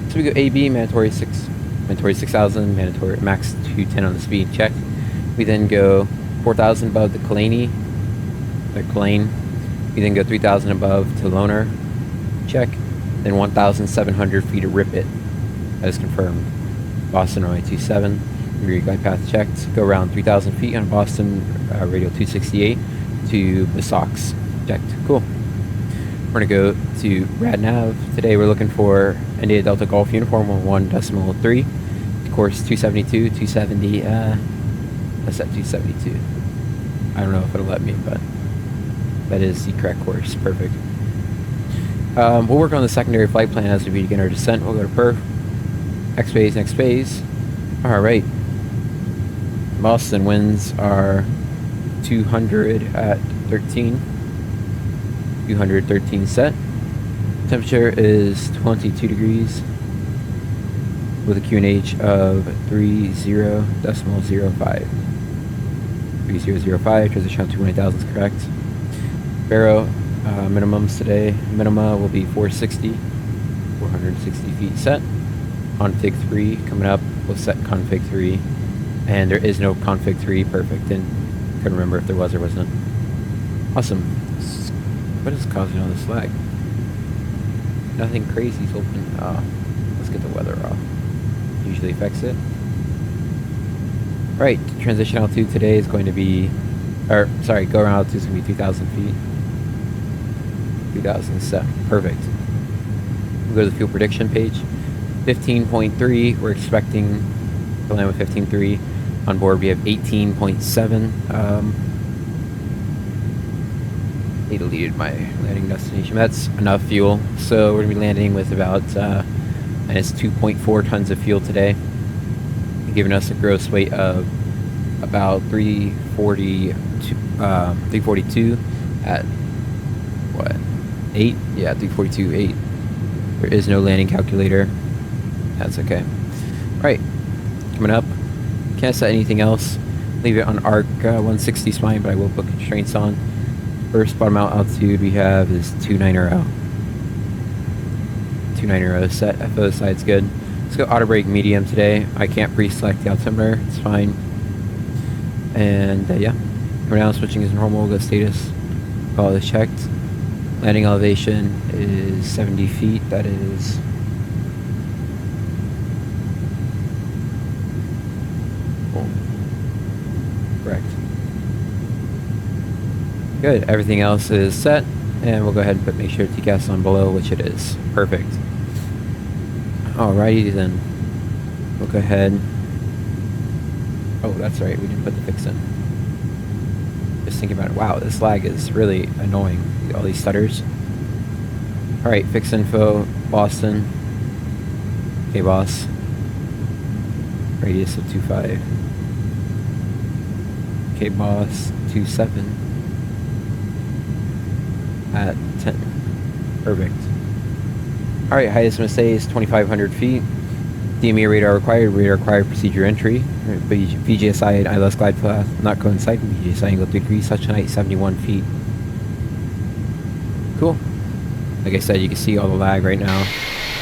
So we go AB, mandatory 6,000, mandatory max 210 on the speed. Checked. We then go 4,000 above the Kalani, We then go 3,000 above to Loner. Check. Then 1,700 feet to Rip It. That is confirmed. Boston runway 27. Rear glide path checked. Go around 3,000 feet on Boston radial 268 to Basaux. Checked. Cool. We're going to go to Rad Nav. Today we're looking for India Delta Golf Uniform 1.3. Course 272, 270. That's at 272. I don't know if it'll let me, but that is the correct course. Perfect. We'll work on the secondary flight plan as we begin our descent. We'll go to Perf. Next phase, next phase. Alright. Boston winds are 200 at 13. 213 set. Temperature is 22 degrees with a QNH of 30.05. 3005, transition on 21000 is correct. Barrow minimums today. Minima will be 460 feet set. Config 3 coming up. We'll set config 3. And there is no config 3. Perfect. And couldn't remember if there was or wasn't. Awesome. What is causing all this lag? Nothing crazy is open. Let's get the weather off. Usually affects it. Right. Transition altitude today is going to be, go around altitude is going to be 2,000 feet. 2,000 set. Perfect. We'll go to the fuel prediction page. 15.3. We're expecting to land with 15.3. On board we have 18.7. They deleted my landing destination. That's enough fuel. So we're going to be landing with about minus 2.4 tons of fuel today, giving us a gross weight of about 342 at what? 8? Yeah, 342.8. There is no landing calculator. That's okay. Right. Coming up. Can't set anything else. Leave it on arc 160 spine, but I will put constraints on. First bottom out altitude we have is 290. 290 set. FO side's good. Let's go auto brake medium today. I can't pre-select the altimeter. It's fine. And yeah, coming down, switching is normal. We'll go status. All is checked. Landing elevation is 70 feet. That is correct. Good. Everything else is set, and we'll go ahead and make sure TCAS on below, which it is. Perfect. Alrighty then. We'll go ahead. Oh, that's right. We didn't put the fix in. Just thinking about it. Wow, this lag is really annoying. All these stutters. Alright, fix info. Boston. Okay, boss. Radius of 25. Okay, boss. 27. At 10. Perfect. Alright, highest MSA is 2,500 feet. DME radar required procedure entry. VGSI and ILS glide path not coinciding. VGSI angle 3 degrees, such a height 71 feet. Cool. Like I said, you can see all the lag right now.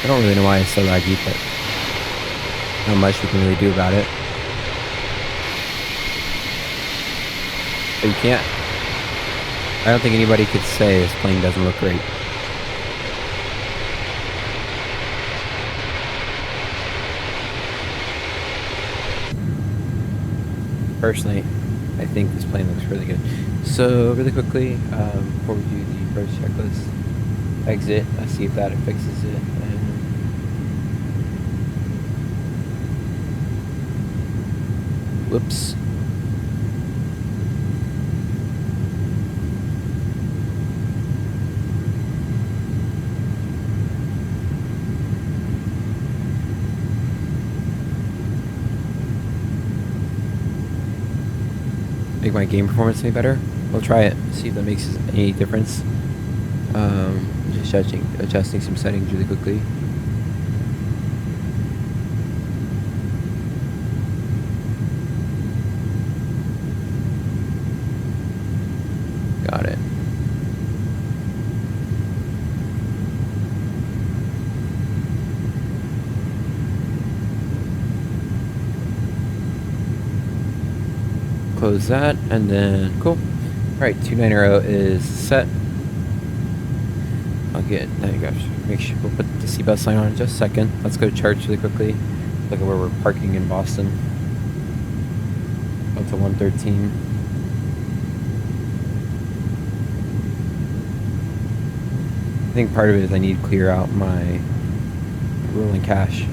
I don't really know why it's so laggy, but not much we can really do about it. But you can't. I don't think anybody could say this plane doesn't look great. Personally, I think this plane looks really good. So really quickly, before we do the approach checklist, exit. Let's see if that fixes it. And whoops. Make my game performance any better. We'll try it. See if that makes any difference. Just adjusting some settings really quickly. Got it. Close that, and then cool. All right, 290 is set. I'll get. Now you guys make sure we'll put the seatbelt sign on in just a second. Let's go to charts really quickly. Look at where we're parking in Boston. Up to 113. I think part of it is I need to clear out my rolling cache.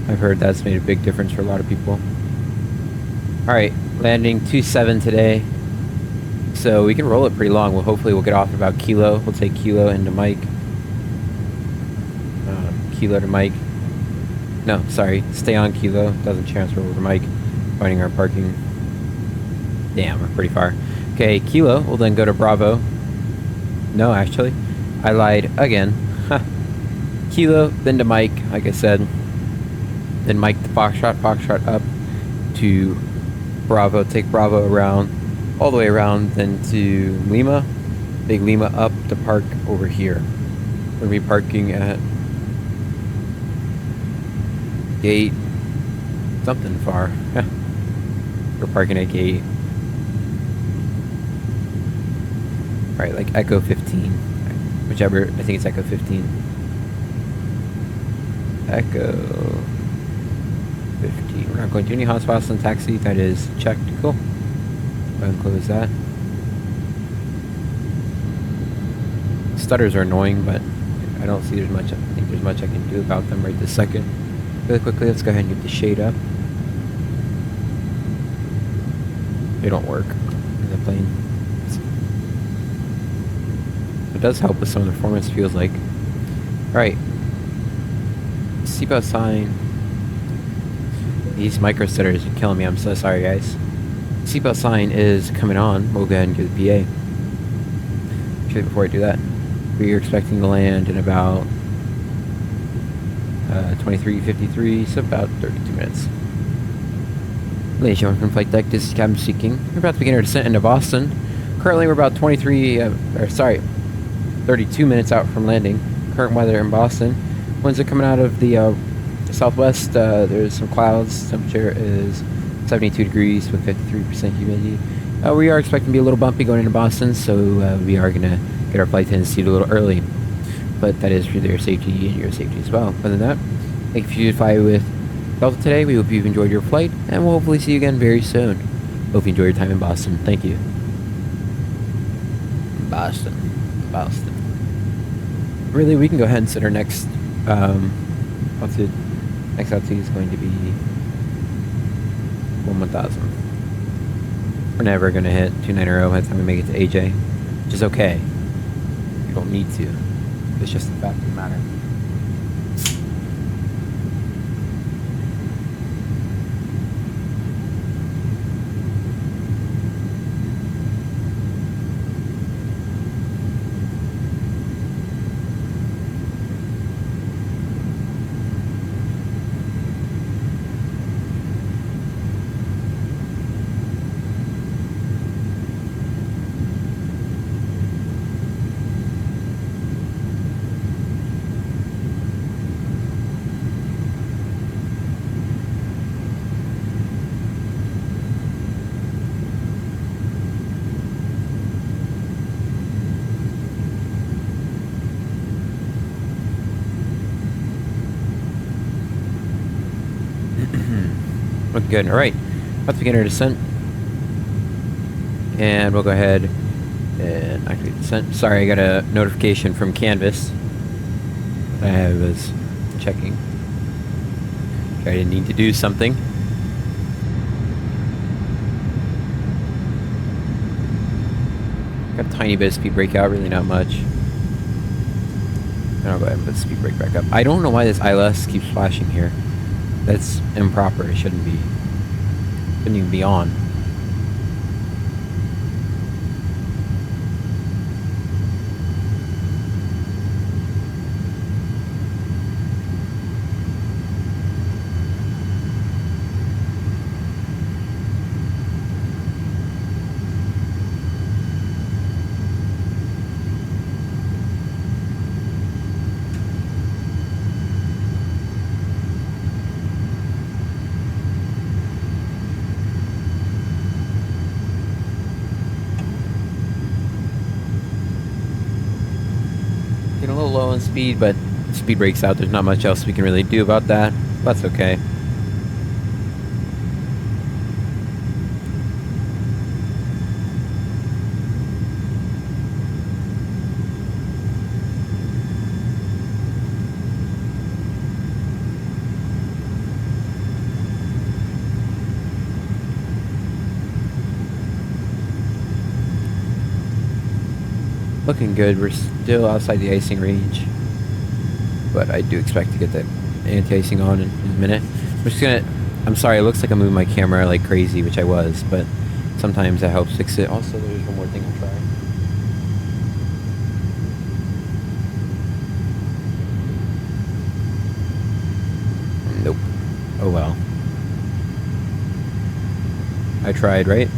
I've heard that's made a big difference for a lot of people. Alright, landing 27 today. So we can roll it pretty long. Hopefully we'll get off about Kilo. We'll take Kilo into Mike. Kilo to Mike. No, sorry. Stay on Kilo. Doesn't transfer over to Mike. Finding our parking. Damn, we're pretty far. Okay, Kilo. We'll then go to Bravo. No, actually. I lied again. Kilo, then to Mike, like I said. Then Mike to Foxtrot up to Bravo. Take Bravo around. All the way around, then to Lima. Big Lima up to park over here. We're going to be parking at gate something far. We're parking at gate. Right, like Echo 15. Whichever, I think it's Echo 15. Echo 15. We're not going to any hotspots on taxi. That is checked. Cool. Go ahead and close that. Stutters are annoying, but I don't see there's much. I think there's much I can do about them right this second. Really quickly, let's go ahead and get the shade up. They don't work in the plane. It does help with some of the performance, feels like. Alright. Seatbelt sign. These micro stutters are killing me. I'm so sorry, guys. Seatbelt sign is coming on. We'll go ahead and do the PA. Actually, before I do that, we're expecting to land in about 23:53, so about 32 minutes. Ladies and gentlemen from Flight Deck, this is Captain Seeking. We're about to begin our descent into Boston. Currently, we're about 32 minutes out from landing. Current weather in Boston. Winds are coming out of the southwest. There's some clouds. Temperature is 72 degrees with 53% humidity. We are expecting to be a little bumpy going into Boston, so we are going to get our flight attendants seated a little early. But that is for their safety and your safety as well. Other than that, thank you for flying with Delta today. We hope you've enjoyed your flight, and we'll hopefully see you again very soon. Hope you enjoy your time in Boston. Thank you. Boston. Really, we can go ahead and set our next altitude. Next altitude is going to be 1,000. We're never going to hit 290 by the time we make it to AJ, which is okay. We don't need to. It's just the fact of the matter. Looking good. All right. About to begin our descent. And we'll go ahead and activate descent. Sorry, I got a notification from Canvas. I was checking. I didn't need to do something. Got a tiny bit of speed brake out, really not much. And I'll go ahead and put the speed brake back up. I don't know why this ILS keeps flashing here. That's improper. It shouldn't be. Shouldn't even be on. Getting a little low on speed, but speed brake's out. There's not much else we can really do about that. That's okay. Looking good. We're still outside the icing range, but I do expect to get that anti-icing on in a minute. I'm sorry, it looks like I'm moving my camera like crazy, which I was, but sometimes that helps fix it. Also, there's one more thing I'll try. Nope. Oh well. I tried, right?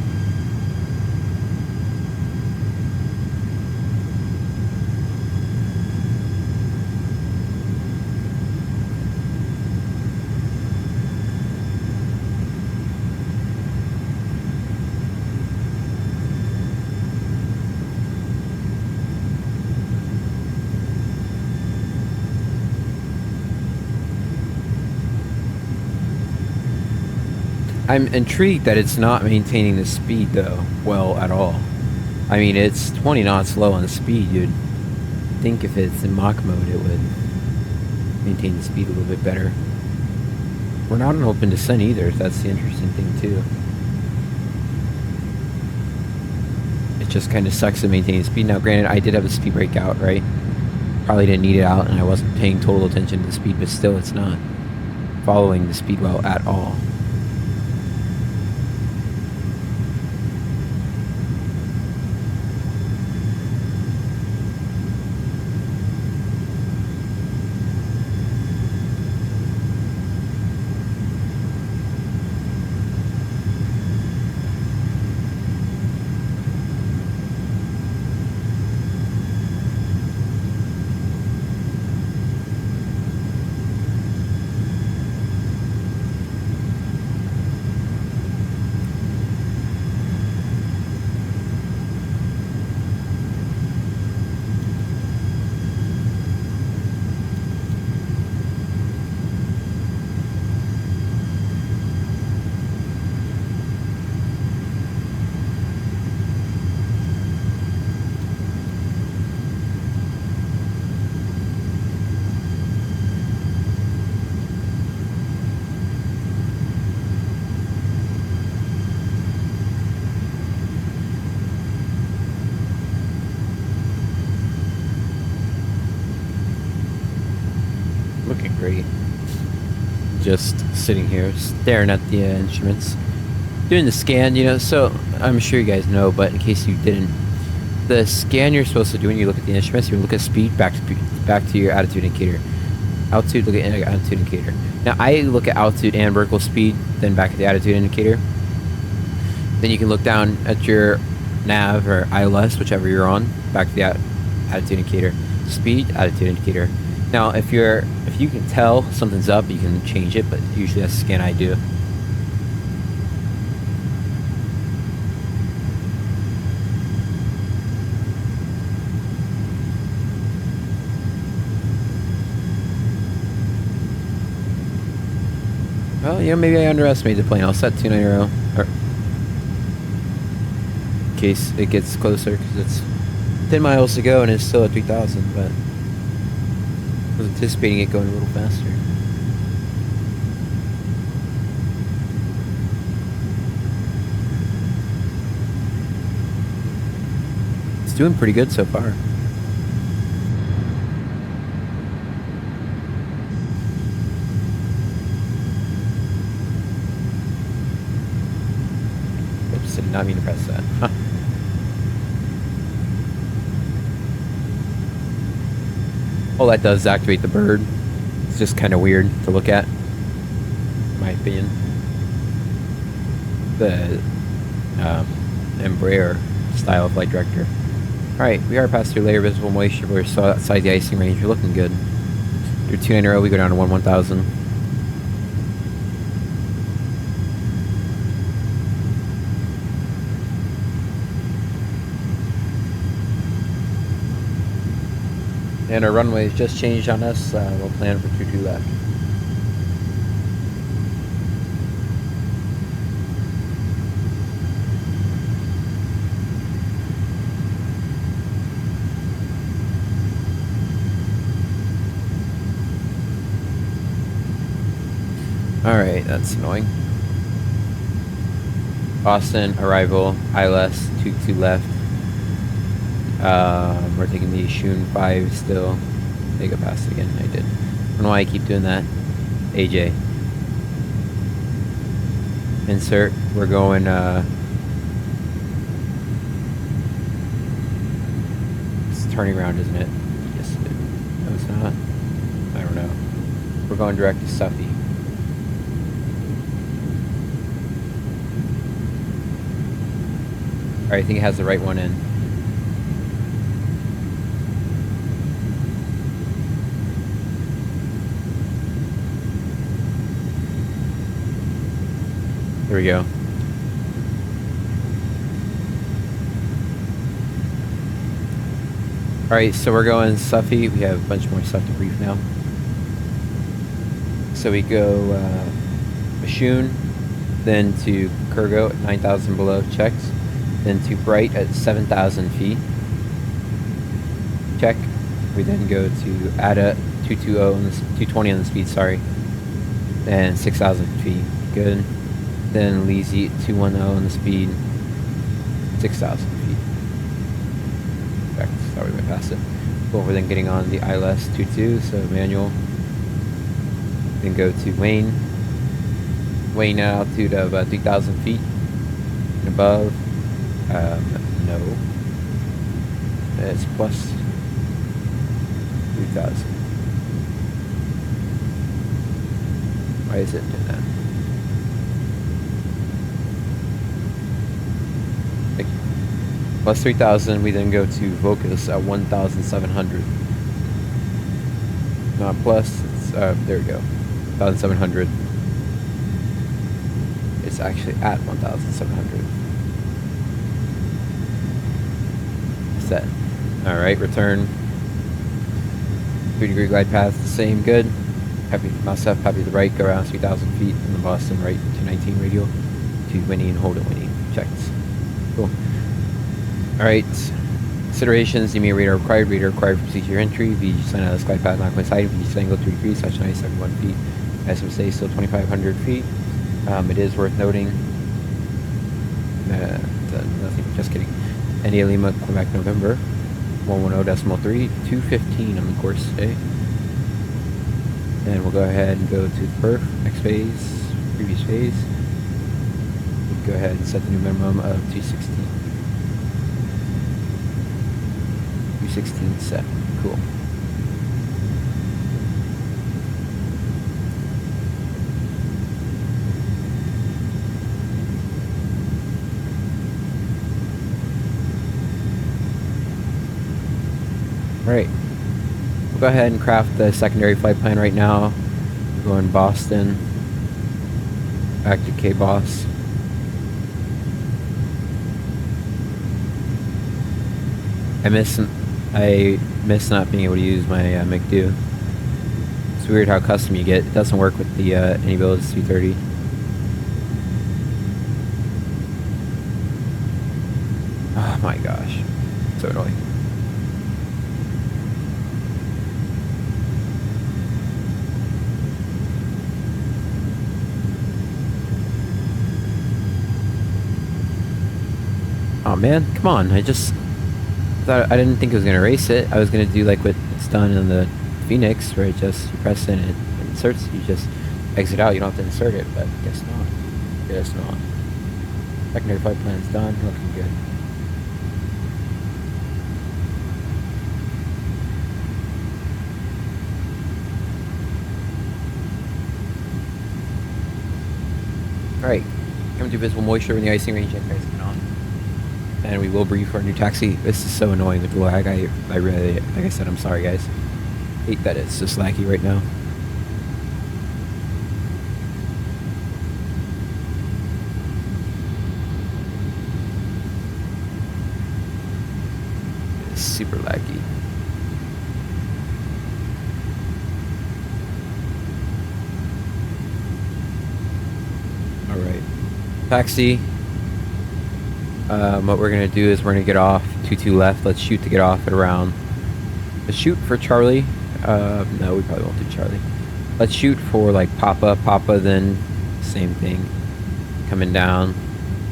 I'm intrigued that it's not maintaining the speed though well at all. I mean, it's 20 knots low on the speed. You'd think if it's in Mach mode it would maintain the speed a little bit better. We're not on open descent either, that's the interesting thing too. It just kind of sucks at maintaining speed. Now granted, I did have the speed brake out, right? Probably didn't need it out and I wasn't paying total attention to the speed, but still it's not following the speed well at all. Looking great. Just sitting here staring at the instruments, doing the scan, you know. So I'm sure you guys know, but in case you didn't, the scan you're supposed to do when you look at the instruments, you look at speed back to your attitude indicator. Altitude, look at attitude indicator. Now I look at altitude and vertical speed, then back at the attitude indicator. Then you can look down at your nav or ILS, whichever you're on, back to the attitude indicator. Speed, attitude indicator. Now if you can tell something's up, you can change it, but usually that's the scan I do. Well, you know, maybe I underestimated the plane. I'll set 290 or in case it gets closer, because it's 10 miles to go and it's still at 3,000, but I was anticipating it going a little faster. It's doing pretty good so far. Oops, I did not mean to press that. Huh. All that does is activate the bird. It's just kind of weird to look at, in my opinion. The Embraer style of flight director. Alright, we are past through layer visible moisture. We're still outside the icing range. We're looking good. Through 290, we go down to 1,000. And our runway has just changed on us. We'll plan for 22 left. Alright, that's annoying. Boston, arrival, ILS, 22 left. We're taking the Shun 5 still. They go past it again. I did. I don't know why I keep doing that. AJ. Insert. We're going, it's turning around, isn't it? Yes, it is. No, it's not. I don't know. We're going direct to Suffy. Alright, I think it has the right one in. There we go. Alright, so we're going Suffy. We have a bunch more stuff to brief now. So we go Shun, then to Kurgo at 9,000 below, checks. Then to Bright at 7,000 feet. Check. We then go to Ada 220 on the 220 on the speed, sorry. And 6,000 feet. Good. Then Leezy 210 on the speed. 6,000 feet. In fact, thought we went past it. Cool, we're then getting on the ILS 22, so manual. Then go to Wayne. Wayne at altitude of 3,000 feet and above. No. It's plus 3,000. Why is it doing that? Plus 3,000, we then go to Vocus at 1,700. Not plus, it's, there we go. 1,700. It's actually at 1,700. Set. Alright, return. 3-degree glide path, the same, good. Happy mouse left, happy to the right, go around 3,000 feet from the Boston right, 219 radial. To Winnie and hold it Winnie. Checked. Cool. Alright. Considerations, you may radar required for procedure entry. VG sign out of the glide path, not coinciding. VG angle 3 degrees, such 91 feet. SMSA still 2,500 feet. It is worth noting. Nothing, just kidding. India Lima, Quebec, November, 110.3, 215 on the course today. And we'll go ahead and go to the perf, next phase, previous phase. We'll go ahead and set the new minimum of 216. 216 set, cool. Alright, we'll go ahead and craft the secondary flight plan right now. We're going Boston, back to K-Boss. I miss not being able to use my McDo. weird how custom you get. It doesn't work with the AmSim 330. Oh my gosh, so annoying. Oh man, come on! I just thought I didn't think it was gonna race it. I was gonna do like what it's done in the Phoenix, where it just you press in it inserts. You just exit out. You don't have to insert it, but guess not. Guess not. Secondary flight plan's done. Looking good. Alright, coming to visible moisture in the icing range and guys coming on. And we will brief our new taxi. This is so annoying with the lag. I really, like I said, I'm sorry guys. Hate that it's just laggy right now. It's super laggy. Alright. Taxi. What we're going to do is we're going to get off 22 left. Let's shoot to get off at around... Let's shoot for Charlie. No, we probably won't do Charlie. Let's shoot for like Papa, then same thing. Coming down.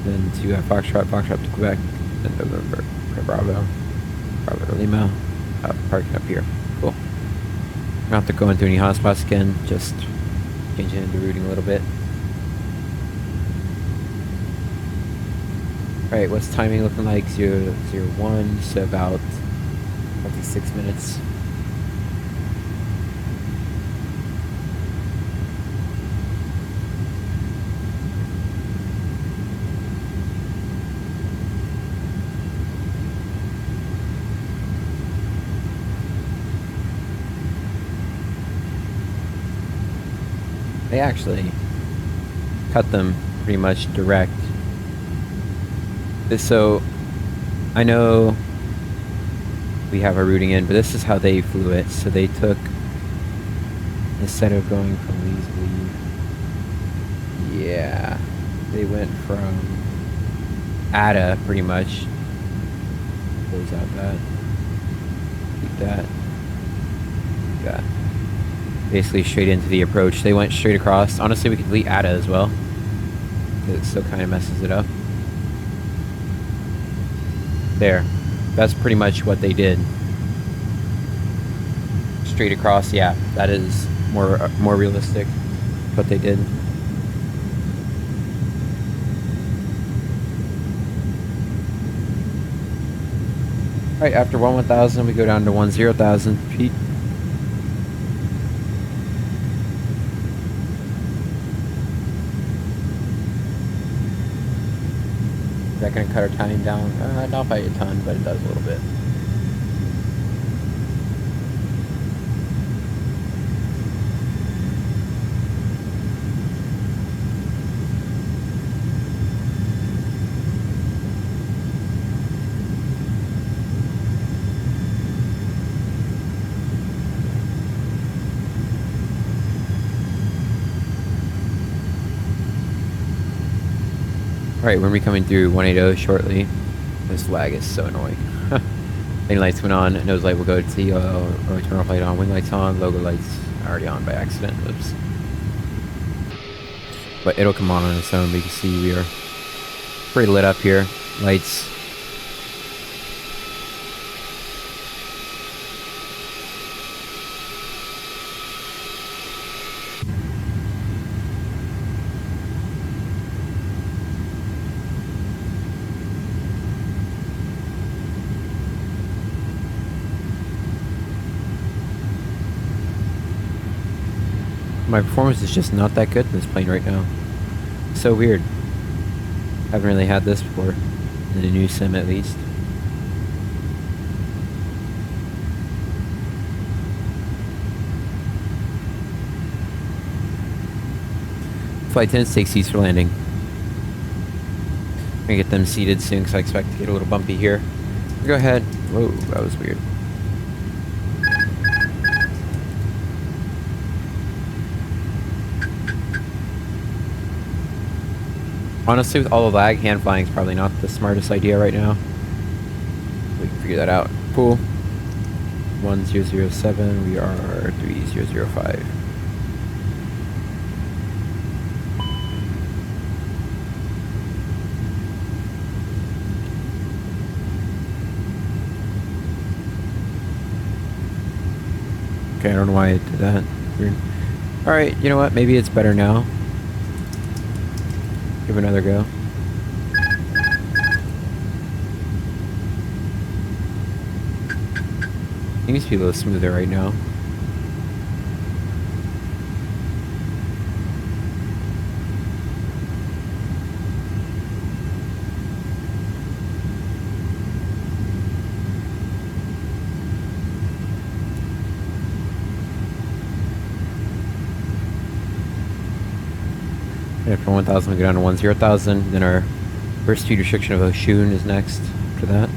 Then to Foxtrot to Quebec. Then November, Bravo to Lima. Parking up here. Cool. Not to go into any hotspots again, just changing into routing a little bit. Alright, what's timing looking like? 001, so about 26 minutes. They actually cut them pretty much direct. So, I know we have our routing in, but this is how they flew it. So they took, instead of going from Lee's, yeah, they went from Ada pretty much. Close out that. Keep that. Keep that. Basically straight into the approach. They went straight across. Honestly, we could delete Ada as well. It still kind of messes it up. There. That's pretty much what they did. Straight across, yeah. That is more realistic. What they did. Alright, after 1,000 we go down to 10,000 feet. Is that going to cut our time down? Not by a ton, but it does a little bit. Alright, we're coming through 180 shortly. This lag is so annoying. Lane lights went on, nose light will go to turn off light on, wing lights on, logo lights already on by accident. Oops. But it'll come on its own, but you can see we are pretty lit up here. Lights. My performance is just not that good in this plane right now. So weird. Haven't really had this before. In a new sim at least. Flight attendants take seats for landing. I'm gonna get them seated soon because I expect to get a little bumpy here. Go ahead. Whoa, that was weird. Honestly, with all the lag, hand flying is probably not the smartest idea right now. We can figure that out. Cool. 1007, we are 3005. Okay, I don't know why I did that. Weird. Alright, you know what? Maybe it's better now. Give it another go. Seems to be a little smoother right now. And from 1,000 we go down to 10,000. Then our first speed restriction of Oshun is next after that.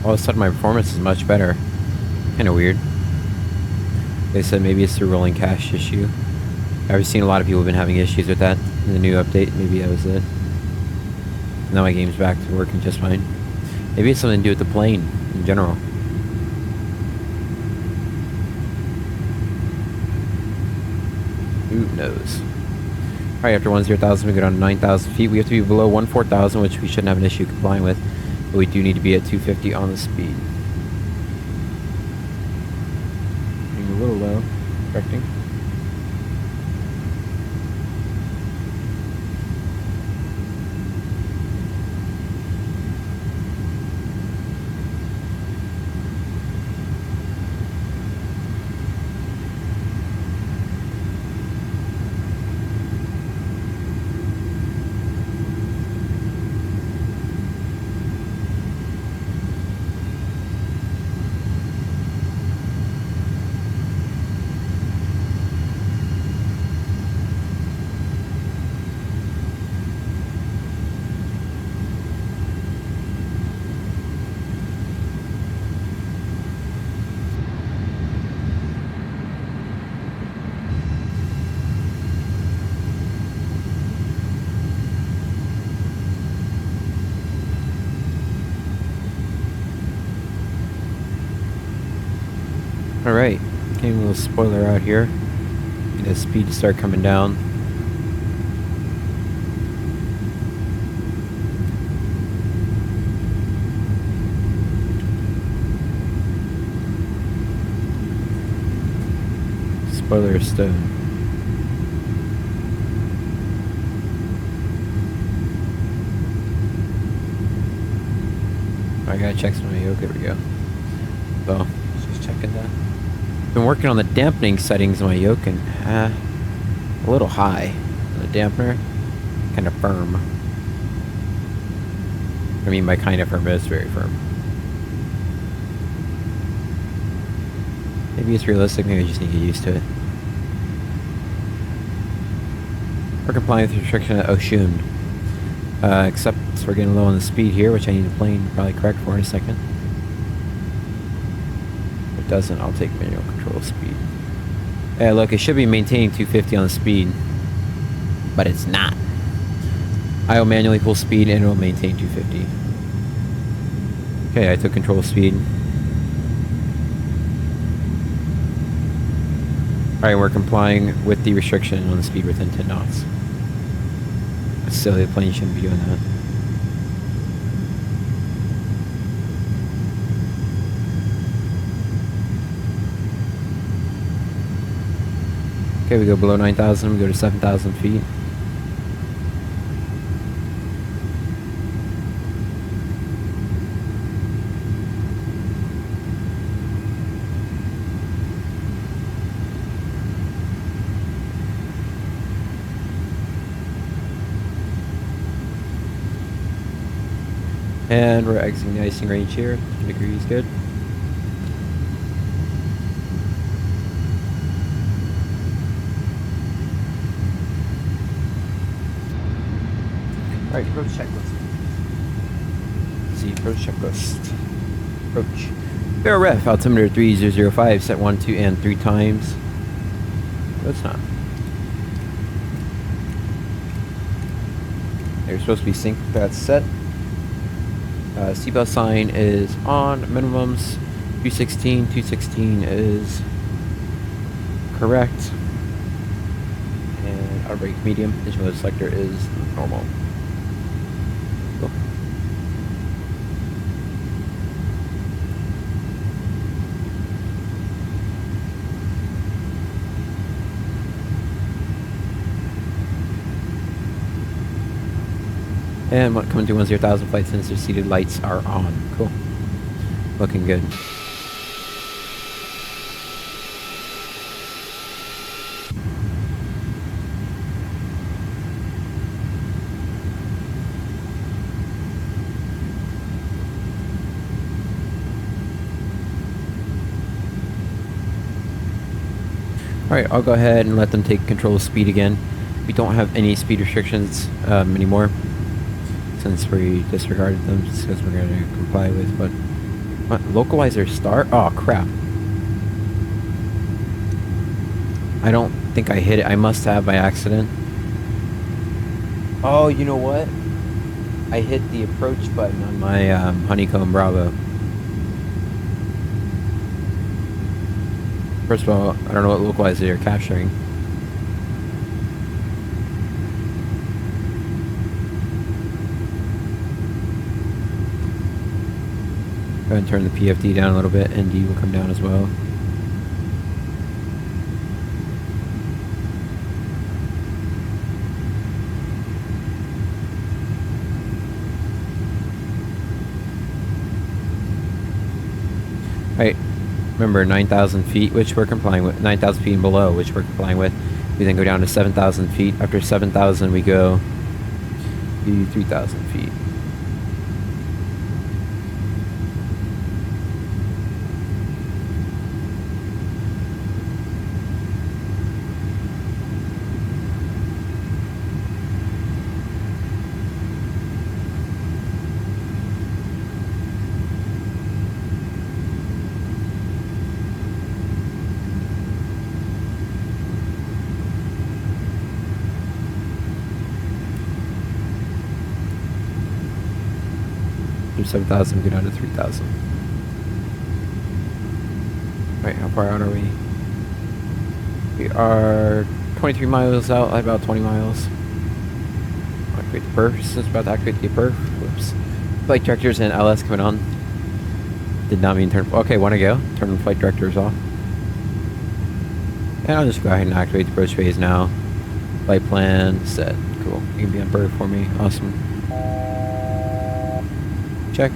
All of a sudden my performance is much better. Kinda weird. They said maybe it's the rolling cache issue. I've seen a lot of people have been having issues with that in the new update. Maybe that was it. Now my game's back to working just fine. Maybe it's something to do with the plane in general. Who knows? Alright, after 10,000 we go down to 9,000 feet. We have to be below 14,000, which we shouldn't have an issue complying with. But we do need to be at 250 on the speed. Being a little low. Correcting. Alright, getting a little spoiler out here. Need the speed to start coming down. Spoiler is stone. I gotta check some of my Yoke. There we go. So, just checking that. Been working on the dampening settings on my Yoke and a little high on the dampener, kind of firm. I mean by kind of firm, but it's very firm. Maybe it's realistic, maybe I just need to get used to it. We're complying with the restriction at Oshun. Except we're getting low on the speed here, which I need the plane to probably correct for in a second. If it doesn't, I'll take manual control speed. Yeah, look, it should be maintaining 250 on the speed, but it's not. I will manually pull speed and it will maintain 250. Okay, I took control speed. Alright, we're complying with the restriction on the speed within 10 knots. That's silly, the plane shouldn't be doing that. Okay, we go below 9,000, we go to 7,000 feet. And we're exiting the icing range here. 10 degrees, good. Alright, approach checklist. Let's see, approach checklist. Approach. Fair ref, altimeter 3005, set 1, 2, and 3 times. No, it's not. They're supposed to be sync, that's set. Seatbelt sign is on, minimums 216, 216 is correct. And auto brake medium, engine mode selector is normal. Cool. And coming to 10,000 flight sensor seated lights are on. Cool. Looking good. Alright, I'll go ahead and let them take control of speed again. We don't have any speed restrictions anymore, since we disregarded them, just because we're going to comply with what localizer start. Oh crap, I don't think I hit it. I must have by accident. Oh, you know what, I hit the approach button on my HoneyComb Bravo. First of all, I don't know what localizer you're capturing. Go ahead and turn the PFD down a little bit, ND will come down as well. Alright, remember 9,000 feet, which we're complying with, 9,000 feet and below, which we're complying with. We then go down to 7,000 feet. After 7,000 we go to 3,000 feet. From 7,000 we go down to 3,000. Alright, how far out are we? We are 23 miles out, about 20 miles. Activate the perf, since about to activate the perf. Whoops. Flight directors and LS coming on. Did not mean turn. Okay, want to go. Turn the flight directors off. And I'll just go ahead and activate the approach phase now. Flight plan set. Cool. You can be on perf for me. Awesome. Check.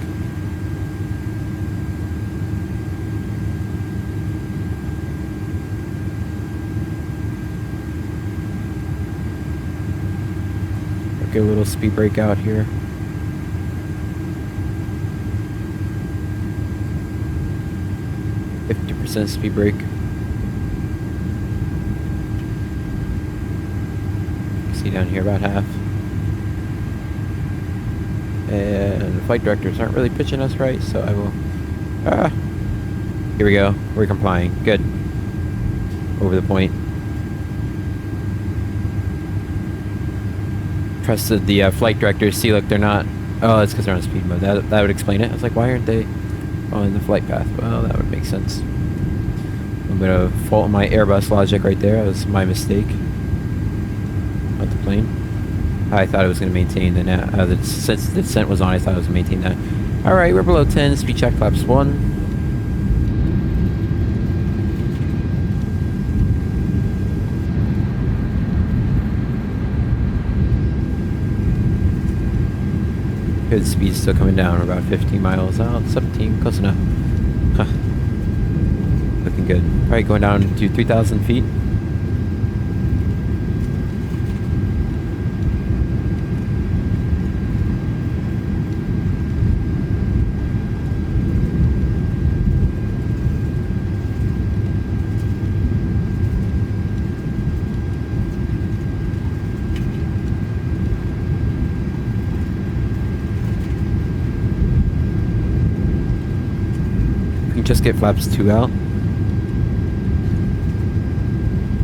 Okay, a little speed break out here. %50 speed brake. See down here about half. And the flight directors aren't really pitching us right, so I will... Here we go. We're complying. Good. Over the point. Trusted the flight directors. See, look, they're not... Oh, that's because they're on speed mode. That would explain it. I was like, why aren't they on the flight path? Well, that would make sense. A little bit of fault in my Airbus logic right there. That was my mistake. Not the plane. I thought it was going to maintain the since the descent was on, I thought it was going to maintain that. Alright, we're below 10, speed check flaps 1. Good, speed's still coming down. We're about 15 miles out, 17, close enough. Huh. Looking good. Alright, going down to 3,000 feet. just get flaps 2 out.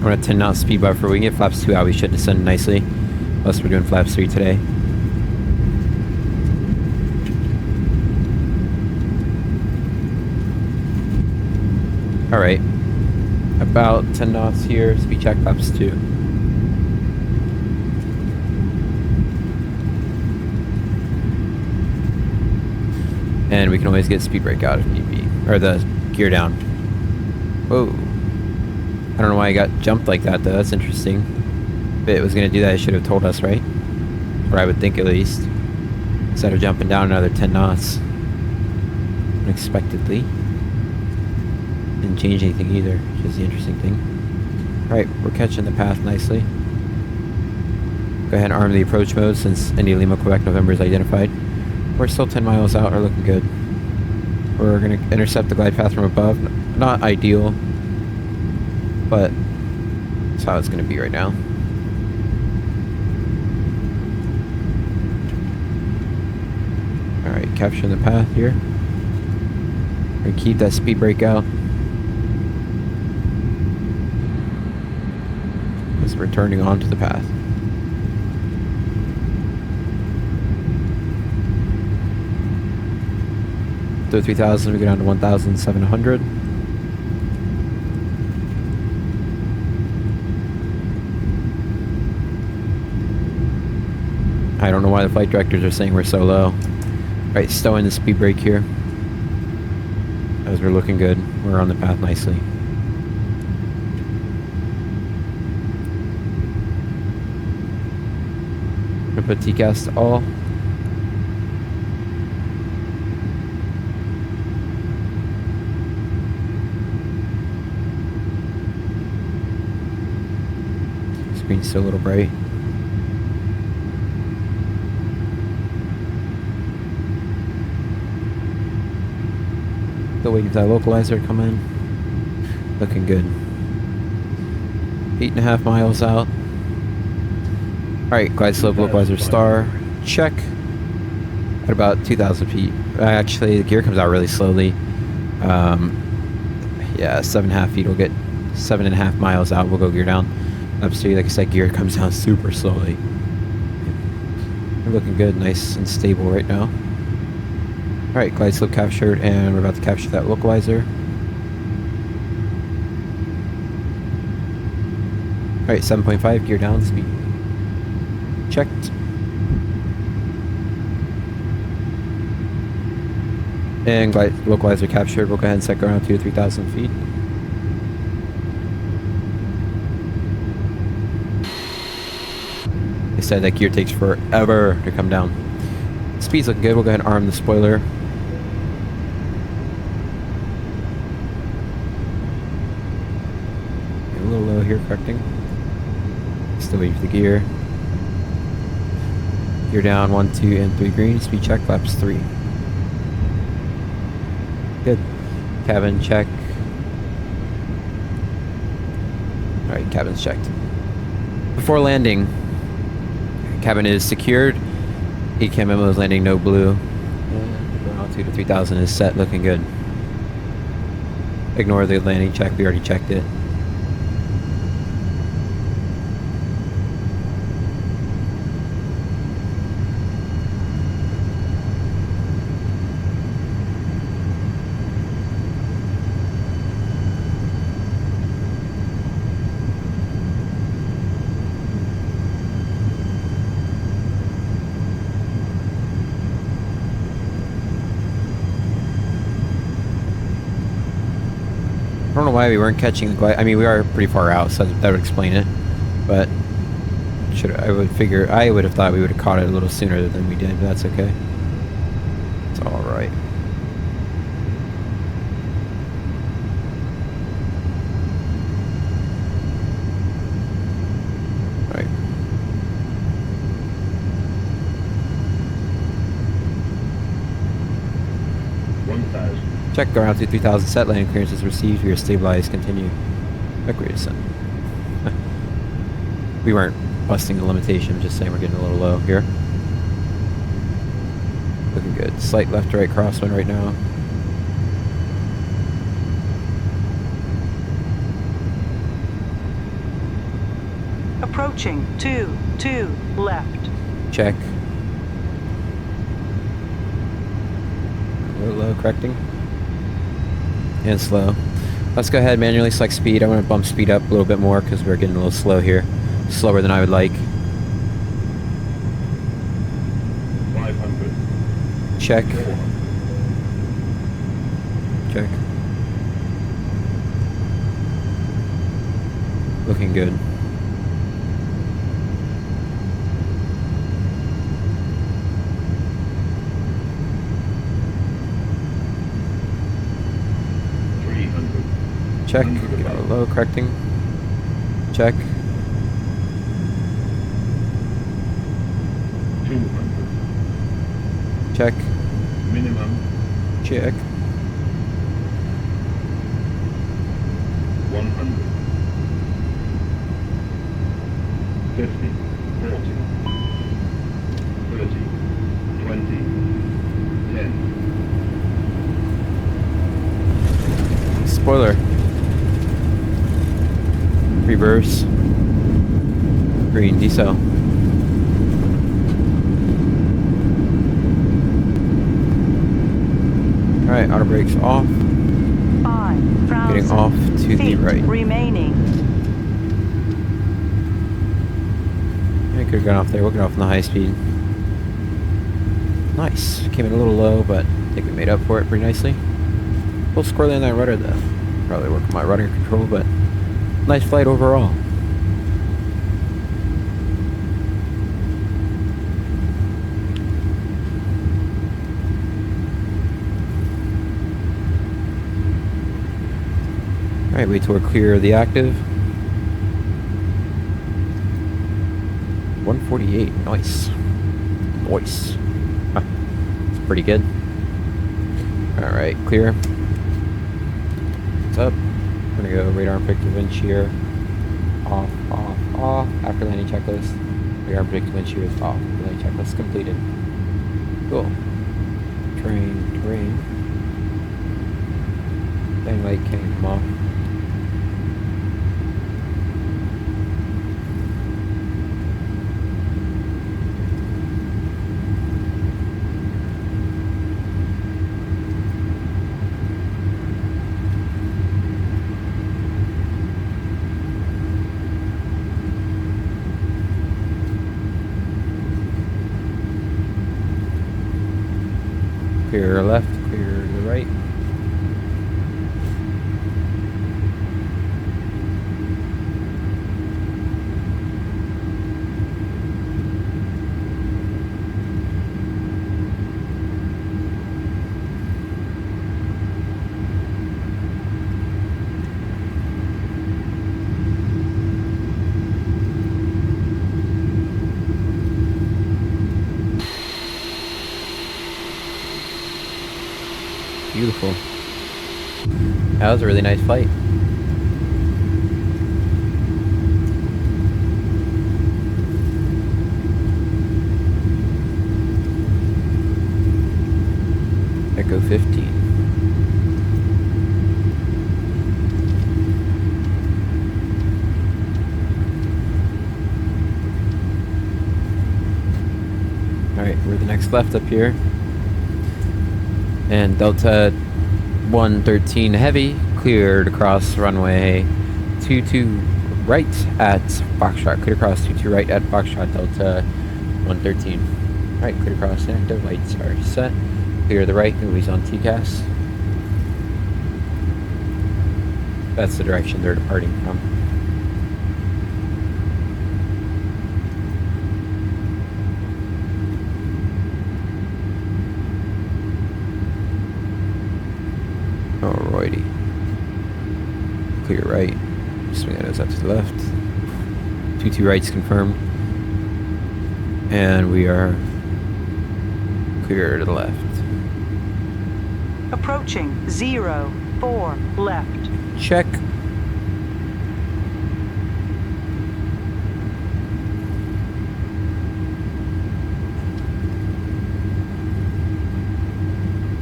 We're at 10 knot speed buffer. We can get flaps 2 out. We should descend nicely. Unless we're doing flaps 3 today. Alright. About 10 knots here. Speed check flaps 2. And we can always get speed brake out if need be. Or the gear down. Whoa. I don't know why I got jumped like that though. That's interesting. If it was going to do that, it should have told us, right? Or I would think at least. Instead of jumping down another 10 knots. Unexpectedly. Didn't change anything either, which is the interesting thing. Alright, we're catching the path nicely. Go ahead and arm the approach mode since India Lima Quebec November is identified. We're still 10 miles out, we're looking good. We're going to intercept the glide path from above. Not ideal, but that's how it's going to be right now. Alright, capturing the path here. We're going to keep that speed brake out. As we're turning onto the path. Through 3,000, we go down to 1,700. I don't know why the flight directors are saying we're so low. Right, stowing the speed brake here. As we're looking good, we're on the path nicely. Gonna put TCAS to all. Screen's still a little bright. Still waiting for that localizer to come in. Looking good. 8.5 miles out. Alright, glide slope localizer star. Check. At about 2,000 feet. Actually, the gear comes out really slowly. Yeah, 7.5 feet. We'll get 7.5 miles out. We'll go gear down. Upstairs, like I said, gear comes down super slowly. We're looking good, nice and stable right now. Alright, glide slope captured, and we're about to capture that localizer. Alright, 7.5, gear down, speed checked. And glide localizer captured. We'll go ahead and set ground to 3,000 feet. They said that gear takes forever to come down. Speed's looking good. We'll go ahead and arm the spoiler. A little low here, correcting. Still waiting for the gear. Gear down, 1, 2, and 3 green. Speed check, flaps 3. Good. Cabin check. Alright, cabin's checked. Before landing, cabin is secured. ECAM memo is landing no blue. And altitude to 3,000 is set, looking good. Ignore the landing check, we already checked it. I don't know why we weren't catching the glide. I mean, we are pretty far out, so that would explain it. But I would have thought we would have caught it a little sooner than we did, but that's okay. It's all right. All right. Check around to 3,000 set. Landing clearance is received. We are stabilized. Continue. Agree to send. We weren't busting the limitation. Just saying we're getting a little low here. Looking good. Slight left to right crosswind right now. Approaching 2 left. Check. A little low, correcting. And slow. Let's go ahead and manually select speed. I'm going to bump speed up a little bit more because we're getting a little slow here. Slower than I would like. 500. Check. 400. Check. Looking good. Check. Get a low, correcting. Check. 200. Check. Minimum. Check. 100. 50. 40. 30. 20. 10. Spoiler. Reverse. Green, decel. Alright, auto brakes off. 5,000 Getting off to the feet right. remaining. I could have gone off there. We'll get off on the high speed. Nice. Came in a little low, but I think we made up for it pretty nicely. A little squirrely on that rudder though. Probably work on my rudder control, but nice flight overall. Alright, wait till we're clear of the active. 148, nice. Nice. Huh. It's pretty good. Alright, clear. What's up? I'm gonna go radar and predictive wind shear. Off, off, off. After landing checklist. Radar and predictive wind shear is off. After landing checklist completed. Cool. Terrain. Landing light can't come off. Clear left, clear to the right. Beautiful. That was a really nice flight. Echo 15. Alright, we're the next left up here. And Delta 113 heavy cleared across runway 22 right at Foxtrot. Cleared across 22 right at Foxtrot Delta 113. Right, cleared across inactive. Lights are set. Clear to the right. Movies on TCAS. That's the direction they're departing from. Alrighty. Clear right. Swing that up to the left. 22 rights confirmed. And we are clear to the left. Approaching 04 left. Check.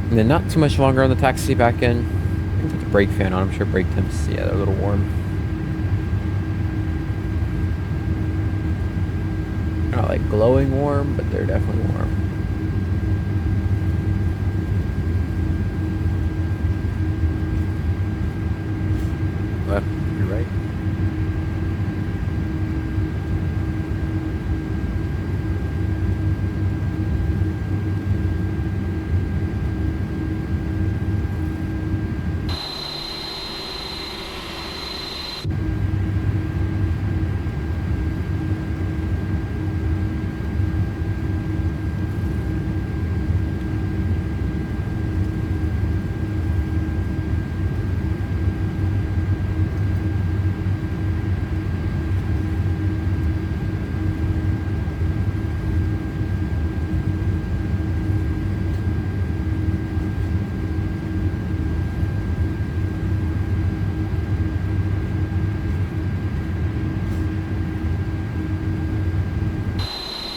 And then not too much longer on the taxi back in. I can put the brake fan on. I'm sure brake temps, yeah, they're a little warm. not like glowing warm, but they're definitely warm. Left, you're right.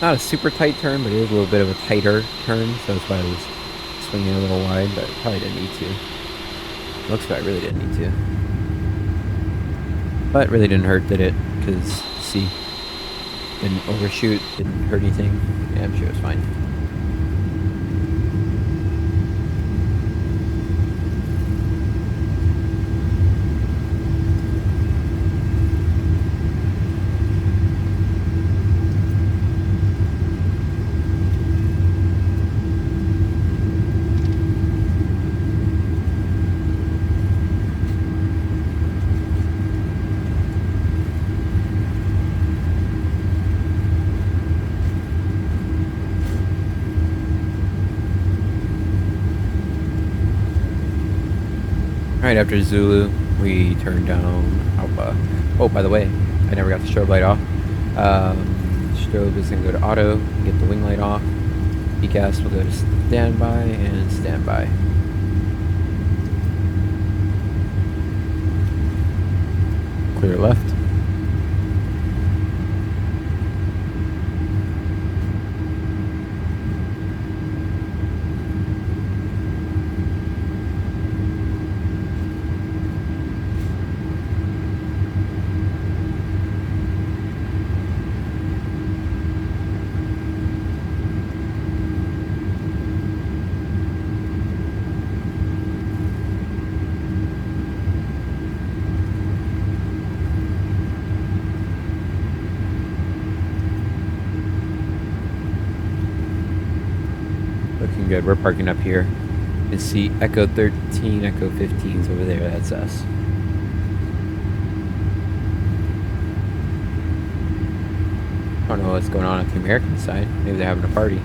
Not a super tight turn, but it is a little bit of a tighter turn, so that's why I was swinging a little wide, but probably didn't need to. Looks like I really didn't need to. But really didn't hurt, did it? Because, see, didn't overshoot, didn't hurt anything. Yeah, I'm sure it was fine. Right after Zulu, we turned down Alpha. Oh, by the way, I never got the strobe light off. Strobe is going to go to auto, get the wing light off. PCAS will go to standby and standby. Clear left. Looking good. We're parking up here. You can see Echo 13, Echo 15's over there. That's us. I don't know what's going on the American side. Maybe they're having a party.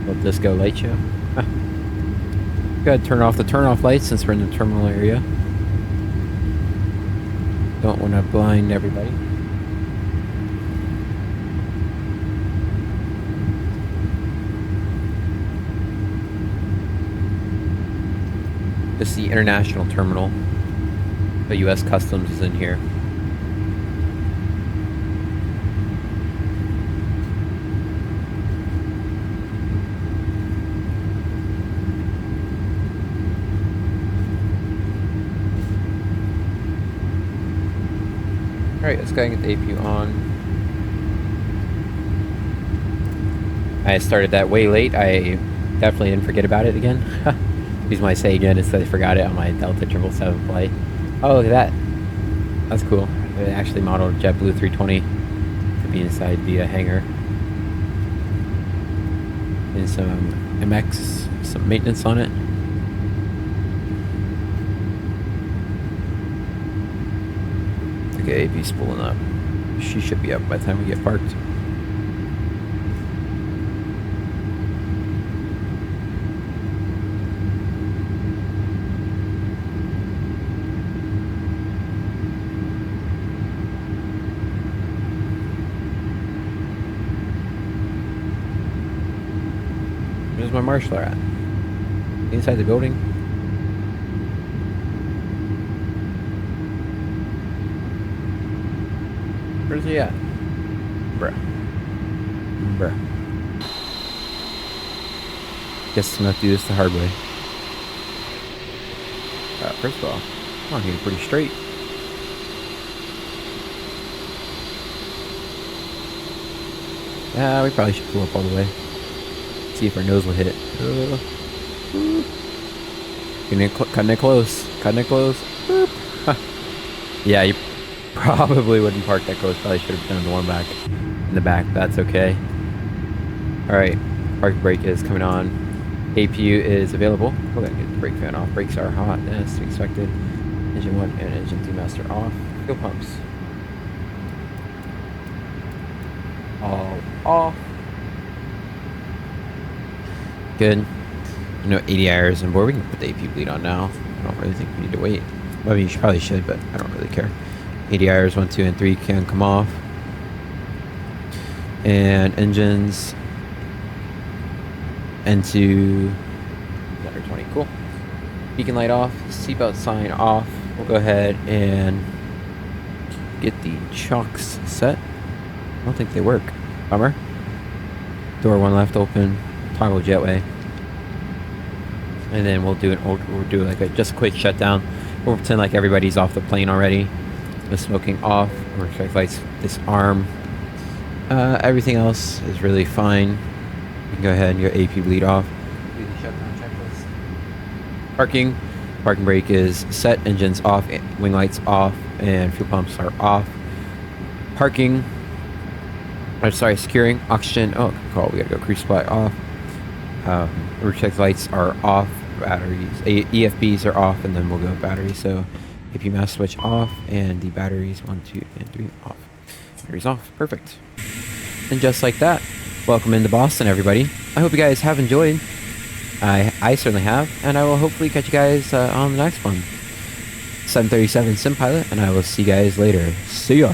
Little disco light show. Go ahead, turn off the turn-off lights since we're in the terminal area. Don't want to blind everybody. This is the international terminal. The U.S. Customs is in here. Alright, let's go ahead and get the APU on. I started that way late. I definitely didn't forget about it again. Use my say again instead I forgot it on my Delta 777 flight. Oh, look at that. That's cool. They actually modeled a JetBlue 320 to be inside the hangar. And some MX, some maintenance on it. Okay, AP's pulling up. She should be up by the time we get parked. Where's my marshaller at? Inside the building? Where's he at? Bruh. Guess I'm gonna have to do this the hard way. First of all, come on, you're pretty straight. We probably should pull up all the way. See if our nose will hit. Cutting it close. Cutting it close. Boop. Yeah, you probably wouldn't park that close. Probably should have done the one back in the back. That's okay. Alright. Park brake is coming on. APU is available. We're going to get the brake fan off. Brakes are hot as expected. Engine 1 and engine 2 master off. Fuel pumps all off. Good. You know, 80 hours on board. We can put the AP bleed on now. I don't really think we need to wait. I mean, you probably should, but I don't really care. 80 hours, 1, 2, and 3 can come off. And engines. N2. 120. Cool. Beacon light off. Seatbelt sign off. We'll go ahead and get the chocks set. I don't think they work. Bummer. Door 1 left open. Toggle jetway. And then we'll do like just a quick shutdown. We'll pretend like everybody's off the plane already. The smoking off. Rear lights disarm. Everything else is really fine. You can go ahead and your AP bleed off. Do the shutdown checklist. Parking. Parking brake is set. Engines off. Wing lights off. And fuel pumps are off. Parking. I'm sorry, securing. Oxygen. Oh, good call. We gotta go cruise supply off. Rear check lights are off. Batteries. EFBs are off, and then we'll go batteries. So AP mass switch off, and the batteries 1, 2, and 3 off. Batteries off. Perfect. And just like that, welcome into Boston, everybody. I hope you guys have enjoyed. I certainly have, and I will hopefully catch you guys on the next one. 737 Sim Pilot, and I will see you guys later. See ya.